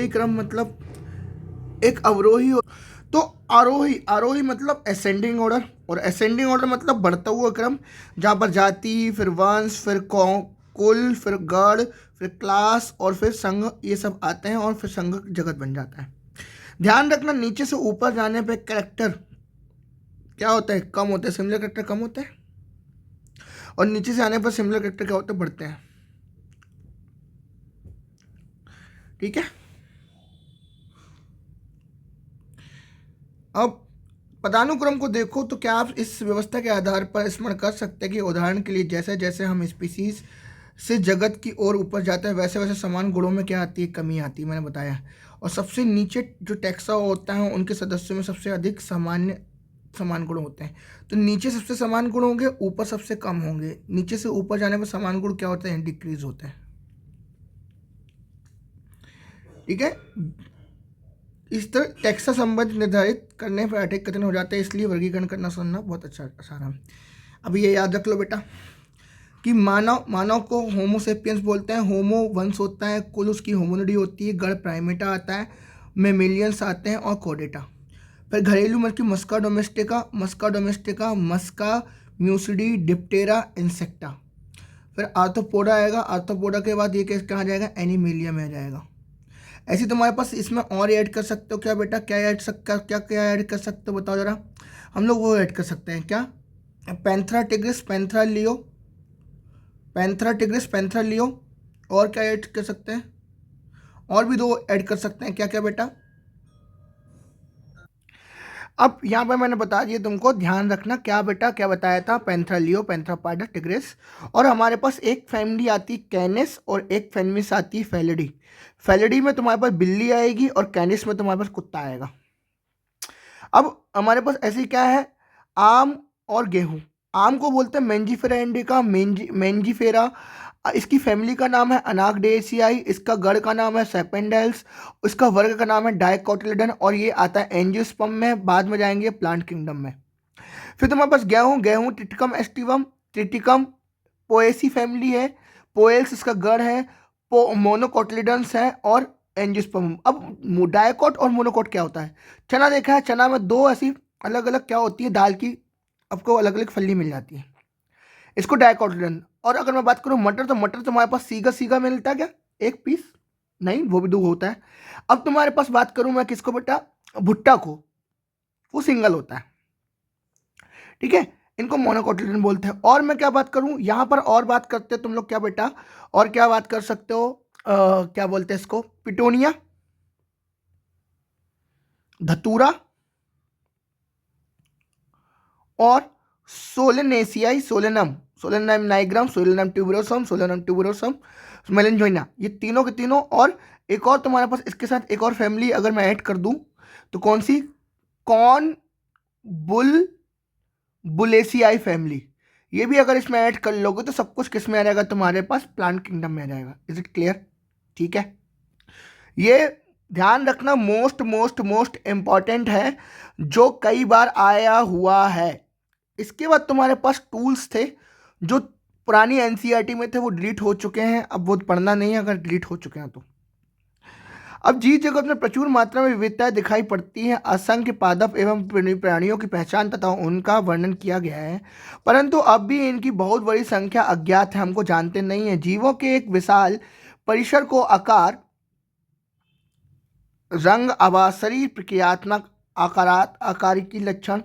क्रम मतलब एक अवरोही। तो आरोही मतलब असेंडिंग ऑर्डर, और असेंडिंग ऑर्डर मतलब बढ़ता हुआ क्रम, जहाँ पर जाति, फिर वंश, फिर कुल, फिर गण, फिर क्लास और फिर संघ, ये सब आते हैं और फिर संघ जगत बन जाता है। ध्यान रखना, नीचे से ऊपर जाने पे कैरेक्टर क्या होता है, कम होता है, सिमिलर कैरेक्टर कम होता है, और नीचे से आने पर सिमिलर कैरेक्टर क्या होते हैं, बढ़ते हैं। ठीक है। अब पदानुक्रम को देखो तो क्या आप इस व्यवस्था के आधार पर स्मरण कर सकते हैं कि उदाहरण के लिए जैसे जैसे हम स्पीसीज से जगत की ओर ऊपर जाते हैं वैसे वैसे समान गुणों में क्या आती है, कमी आती है, मैंने बताया। और सबसे नीचे जो टैक्सा होता है उनके सदस्यों में सबसे अधिक समान गुण होते हैं। तो नीचे सबसे समान गुण होंगे, ऊपर सबसे कम होंगे। नीचे से ऊपर जाने पर समान गुण क्या होते हैं, डिक्रीज होते हैं। ठीक है। इस तरह टैक्सा संबंध निर्धारित करने पर अटैक कथन हो जाता है, इसलिए वर्गीकरण करना सुनना बहुत अच्छा आसान है। अब ये याद रख लो बेटा कि मानव को होमोसेपियंस बोलते हैं। होमो वंश होता है, कुल उसकी होमोनिडी होती है, गण प्राइमेटा आता है, मेमेलियंस आते हैं और कोडेटा। फिर घरेलू मुर्गी मस्का डोमेस्टिका, मस्का म्यूसिडी, डिप्टेरा, इंसेक्टा। फिर आर्थ्रोपोडा आएगा, आर्थ्रोपोडा के बाद ये कहाँ जाएगा, एनिमेलिया में आ जाएगा। ऐसे तुम्हारे पास इसमें और ऐड कर सकते हो क्या बेटा, क्या ऐड कर सकते हो बताओ जरा। हम लोग वो ऐड कर सकते हैं क्या, पैंथरा टिग्रिस, पैंथरा लियो। और क्या ऐड कर सकते हैं, और भी 2 ऐड कर सकते हैं, क्या क्या बेटा। अब यहाँ पर मैंने बता दिया तुमको, ध्यान रखना क्या बेटा, क्या बताया था, पैंथरा लियो, पैंथरा पाडा, टिग्रिस। और हमारे पास एक फैमिली आती है कैनिस और एक फैमिली आती है फेलिडी। फेलिडी में तुम्हारे पास बिल्ली आएगी और कैनिस में तुम्हारे पास कुत्ता आएगा। अब हमारे पास ऐसी क्या है, आम और गेहूं। आम को बोलते हैं मेंजीफेरा इंडिका, मेंजीफेरा। इसकी फैमिली का नाम है अनाकडेसियाई, इसका गण का नाम है सेपेंडेल्स, इसका वर्ग का नाम है डाइकोटिलिडन, और ये आता है एंजियोस्पर्म में, बाद में जाएंगे प्लांट किंगडम में। फिर तुम्हारे पास गेहूं Triticum aestivum, Triticum Poaceae family है, पोएल्स इसका गण है, मोनोकोटिलिडन्स है और एंजियोस्पर्म। अब डाइकोट और मोनोकोट क्या होता है, चना देखा है, चना में 2 ऐसी अलग अलग क्या होती है, दाल की आपको अलग अलग फली मिल जाती है, इसको डाइकोटिलिडन। और अगर मैं बात करूं मटर, तो मटर तुम्हारे पास सीगा मिलता है क्या, 1 पीस, नहीं वो भी 2 होता है। अब तुम्हारे पास बात करूं मैं किसको बेटा, भुट्टा को, वो सिंगल होता है। ठीक है, इनको मोनोकोटिलिडन बोलते हैं। और मैं क्या बात करूं यहां पर, और बात करते हैं तुम लोग क्या बेटा, और क्या बात कर सकते हो, क्या बोलते हैं इसको, पिटोनिया, धतूरा और सोलेनेसियाई, सोलेनम नाइग्राम, सोलेनम ट्यूबरोसम, मेलेंजोइना, ये तीनों के तीनों। और एक और तुम्हारे पास इसके साथ एक और फैमिली अगर मैं ऐड कर दूं तो कौन सी, कॉर्न बुलेसियाई फैमिली। ये भी अगर इसमें ऐड कर लोगे तो सब कुछ किस में आ जाएगा, तुम्हारे पास प्लांट किंगडम में आ जाएगा। Is it clear. ठीक है, ये ध्यान रखना, मोस्ट इंपॉर्टेंट है, जो कई बार आया हुआ है। इसके बाद तुम्हारे पास टूल्स थे जो पुरानी एनसीईआरटी में थे, वो डिलीट हो चुके हैं, अब वो पढ़ना नहीं है अगर डिलीट हो चुके हैं तो। अब जीव जगत में प्रचुर मात्रा में विविधताएं दिखाई पड़ती हैं, असंख्य पादप एवं प्राणियों की पहचान तथा उनका वर्णन किया गया है, परंतु अब भी इनकी बहुत बड़ी संख्या अज्ञात है, हमको जानते नहीं है। जीवों के एक विशाल परिसर को आकार, रंग, आवास, शरीर, प्रक्रियात्मक आकारिकी लक्षण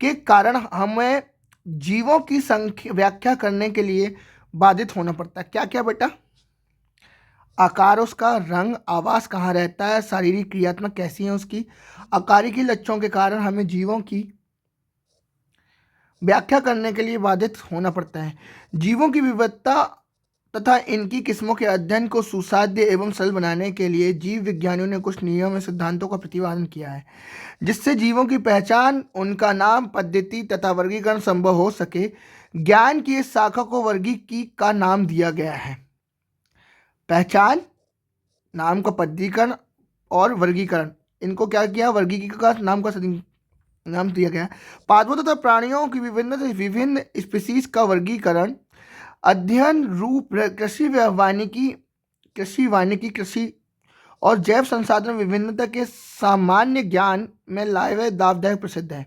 के कारण हमें जीवों की संख्या व्याख्या करने के लिए बाधित होना पड़ता है। क्या क्या बेटा, आकार, उसका रंग, आवास कहाँ रहता है, शारीरिक क्रियात्मक कैसी है उसकी, आकारिकी लक्षणों के कारण हमें जीवों की व्याख्या करने के लिए बाधित होना पड़ता है। जीवों की विविधता तथा इनकी किस्मों के अध्ययन को सुसाध्य एवं सरल बनाने के लिए जीव विज्ञानियों ने कुछ नियम और सिद्धांतों का प्रतिपादन किया है, जिससे जीवों की पहचान, उनका नाम, पद्धति तथा वर्गीकरण संभव हो सके। ज्ञान की इस शाखा को वर्गीकी का नाम दिया गया है। पहचान, नाम का पद्धतिकरण और वर्गीकरण, इनको क्या किया, वर्गीकी का नाम दिया गया। पादपों तथा प्राणियों की विभिन्न स्पीसीज का वर्गीकरण, अध्ययन, रूप, कृषि और जैव संसाधन विभिन्नता के सामान्य ज्ञान में लाए हुए लाभदायक प्रसिद्ध है।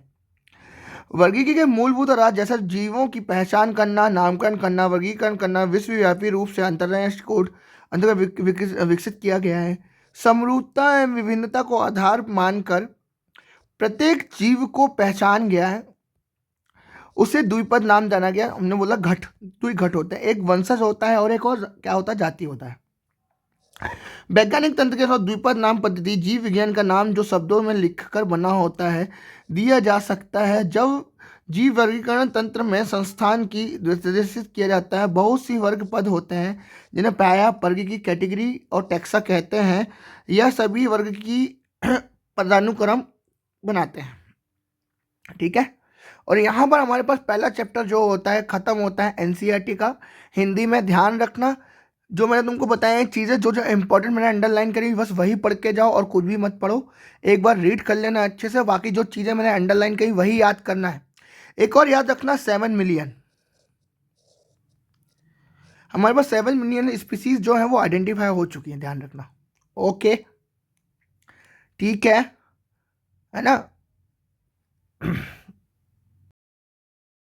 वर्गीकरण के मूलभूत आधार जैसे जीवों की पहचान करना, नामकरण करना, वर्गीकरण करना विश्वव्यापी रूप से अंतरराष्ट्रीय कोड अंतर्गत विकसित किया गया है। समरूपता एवं विभिन्नता को आधार मानकर प्रत्येक जीव को पहचान गया है, उसे द्विपद नाम जाना गया। हमने बोला घट, द्विघट होते हैं, एक वंशज होता है और एक और क्या होता है, जाति होता है। वैज्ञानिक तंत्र के साथ द्विपद नाम पद्धति जीव विज्ञान का नाम जो शब्दों में लिखकर बना होता है दिया जा सकता है। जब जीव वर्गीकरण तंत्र में संस्थान की निर्देशित किया जाता है, बहुत सी वर्ग पद होते हैं जिन्हें प्रायः वर्ग की कैटेगरी और टैक्सा कहते हैं। यह सभी वर्ग की पदानुक्रम बनाते हैं। ठीक है, और यहाँ पर हमारे पास पहला चैप्टर जो होता है खत्म होता है एनसीईआरटी का। हिंदी में ध्यान रखना, जो मैंने तुमको बताया चीज़ें जो जो इंपॉर्टेंट मैंने अंडरलाइन करी बस वही पढ़ के जाओ और कुछ भी मत पढ़ो। एक बार रीड कर लेना अच्छे से, बाकी जो चीज़ें मैंने अंडरलाइन करी वही याद करना है। एक और याद रखना, 7 मिलियन, हमारे पास 7 मिलियन स्पीसीज जो है वो आइडेंटिफाई हो चुकी है, ध्यान रखना। ओके, ठीक है ना।